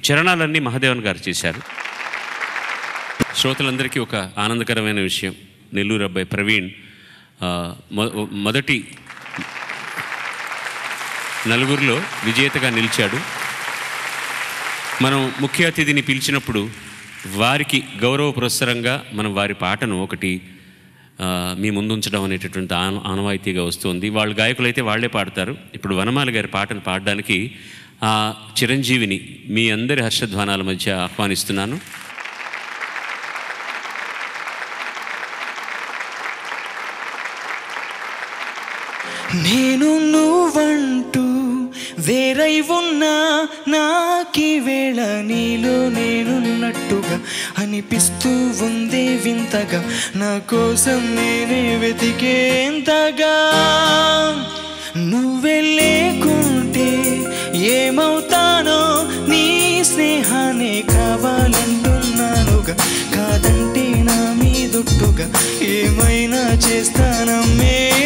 చరణాలన్నీ మహాదేవన్ గారు చేశారు. శ్రోతలందరికీ ఒక ఆనందకరమైన విషయం, నెల్లూరు అబ్బాయి ప్రవీణ్ మొదటి 4 విజేతగా నిలిచాడు. మనం ముఖ్య అతిథిని పిలిచినప్పుడు వారికి గౌరవ పురస్సరంగా మనం వారి పాటను ఒకటి మీ ముందుంచడం అనేటటువంటి ఆనవాయితీగా వస్తుంది. వాళ్ళు గాయకులైతే వాళ్లే పాడతారు. ఇప్పుడు వనమాలి గారి పాటను పాడడానికి చిరంజీవిని మీ అందరి హర్షధ్వానాల మధ్య ఆహ్వానిస్తున్నాను. నేను నువ్వంటూ వేరై ఉన్నా నాకీ వేళ నీలో నేనున్నట్టుగా అనిపిస్తూ ఉందే వింతగా, నా కోసం నేనే వెతికేంతగా. నువ్వే లేకుంటే ఏమవుతానో, నీ స్నేహానే కావాలంటున్నానుగా. కాదంటే నా మీదొట్టుగా ఏమైనా చేస్తానమ్మేట్టుగా.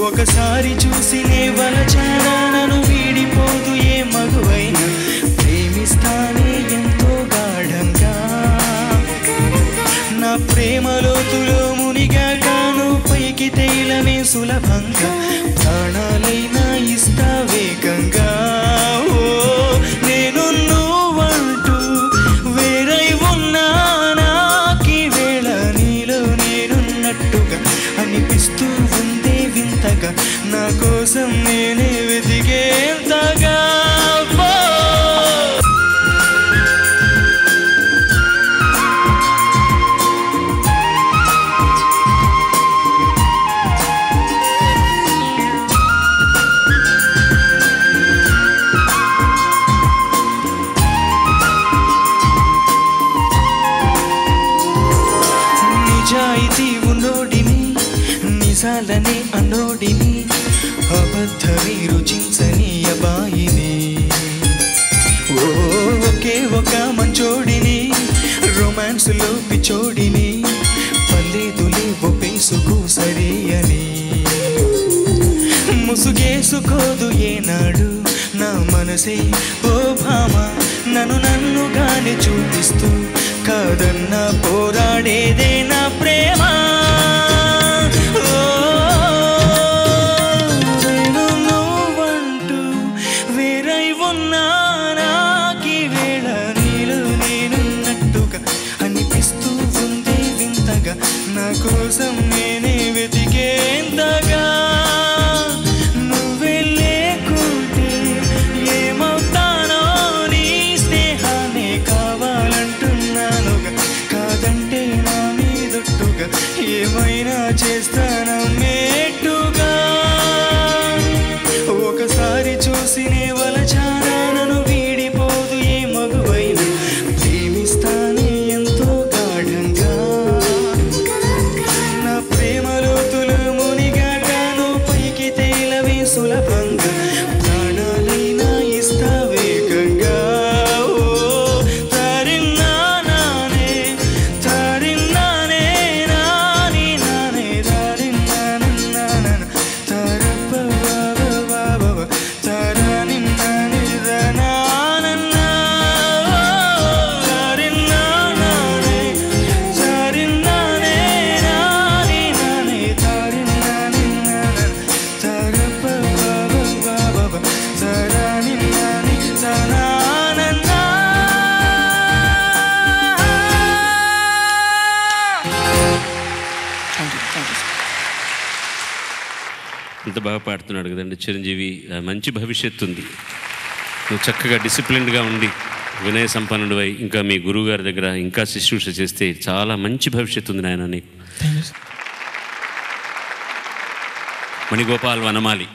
ఒకసారి చూసి నే వలచానా, నన్ను వీడిపోదు ఏ మగువైనా. ప్రేమిస్తానే ఎంతో గాఢంగా, నా ప్రేమ లోతులో మునిగా కాను. పైకి తేలనే సులభంగా, ప్రాణాలైనా ఇస్తా వేగంగా. ఓ నేను నువ్వంటూ వేరై ఉన్నా నాకీ వేళ నీలో నేనున్నట్టుగా అనిపిస్తూ ఉందే వింతగా, నా కోసం నేనే వెతికేంతగా. నిజాయితీ ఉన్నోడిని మోసాలనే అన్నోడిని, అబద్ధమే రుచించని అబాయిని, ఓ ఒకే ఒక మంచోడిని, రొమాన్స్లో పిచోడిని, పల్లేదులే ఒప్పేసుకో సరే అని. ముసుగేసుకోదు ఏనాడు నా మనసే ఓ భామ, నన్నుగానే చూపిస్తూ కాదన్నా పోరాడేదే నా ప్రేమ. నేను నువ్వంటూ వేరై ఉన్నా నాకీ వేళ నీలో నేనున్నట్టుగా అనిపిస్తూ ఉంది వింతగా, నా కోసం నేనే వెతికేంతగా. నువ్వే లేకుంటే ఏమవుతానో, నీ స్నేహాన్ని కావాలంటున్నానుగా, కాదంటే నా మీదొట్టుగా ఏమైనా చేస్తానమ్మేట్టుగా. ఒకసారి చూసినే వలచానా, నన్ను వీడిపోదు ఏ మగువైనా, ప్రేమిస్తానే ఎంతో గాఢంగా. నా ప్రేమలో తులు మునిగాను, పైకి తేలవే సులభంగా, ప్రాణాలైనా ఇస్తా వేగంగా. ఓ తరిన్నానే తరిన్నానే నాని నానే తరిన్నానన్న తరప బాబ తరనిన్నాని దనానన్న. తరిన్నానే తరిన్నానే నాని నానే తరిన్నానన్న తరప బాబ తరనిన్నాని దనానన్న. ఇంత బాగా పాడుతున్నాడు కదండి చిరంజీవి. మంచి భవిష్యత్తు ఉంది. నువ్వు చక్కగా డిసిప్లిన్డ్గా ఉండి వినయ సంపన్నుడివై ఇంకా మీ గురువు గారి దగ్గర ఇంకా శుశ్రూష చేస్తే చాలా మంచి భవిష్యత్తు ఉంది నాయన నీకు. మణిగోపాల్ వనమాలి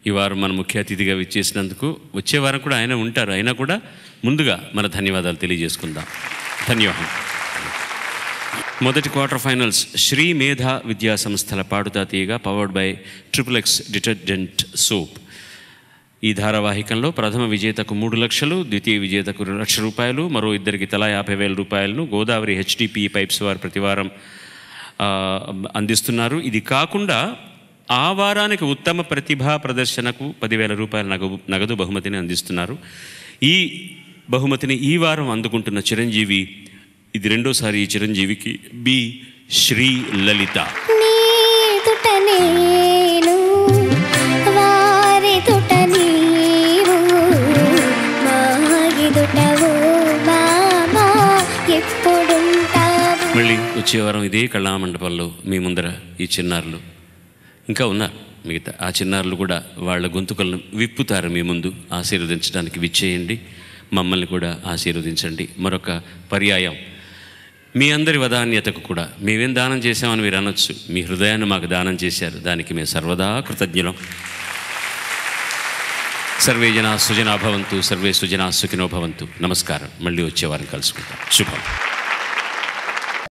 ఈ వారం మన ముఖ్య అతిథిగా విచ్చేసినందుకు. వచ్చే వారం కూడా ఆయన ఉంటారు. అయినా కూడా ముందుగా మన ధన్యవాదాలు తెలియజేసుకుందాం. ధన్యవాదం. మొదటి క్వార్టర్ ఫైనల్స్ శ్రీ మేధా విద్యా సంస్థల పాడుతా తీయగా powered by XXX detergent soap. ఈ ధారావాహికంలో ప్రథమ విజేతకు 3 లక్షలు, ద్వితీయ విజేతకు 2 లక్షల రూపాయలు, మరో ఇద్దరికి తలా 50,000 రూపాయలను గోదావరి HDP పైప్స్ వారు ప్రతివారం అందిస్తున్నారు. ఇది కాకుండా ఆ వారానికి ఉత్తమ ప్రతిభా ప్రదర్శనకు 10,000 రూపాయల నగదు బహుమతిని అందిస్తున్నారు. ఈ బహుమతిని ఈ వారం అందుకుంటున్న చిరంజీవి, ఇది రెండోసారి ఈ చిరంజీవికి, బి శ్రీ లలిత. మళ్ళీ వచ్చే వారం ఇదే కళామండపంలో మీ ముందర ఈ చిన్నారులు ఇంకా ఉన్నారు. మిగతా ఆ చిన్నారులు కూడా వాళ్ళ గొంతుకలను విప్పుతారు మీ ముందు. ఆశీర్వదించడానికి విచ్చేయండి, మమ్మల్ని కూడా ఆశీర్వదించండి. మరొక పర్యాయం మీ అందరి వదాన్యతకు కూడా మేమేం దానం చేశామని మీరు అనొచ్చు. మీ హృదయాన్ని మాకు దానం చేశారు, దానికి మేము సర్వదా కృతజ్ఞులం. సర్వే జనా సుజనా భవంతు, సర్వే సుజనా సుఖినో భవంతు. నమస్కారం. మళ్ళీ వచ్చే వారం కలుసుకుంటాం. శుభం.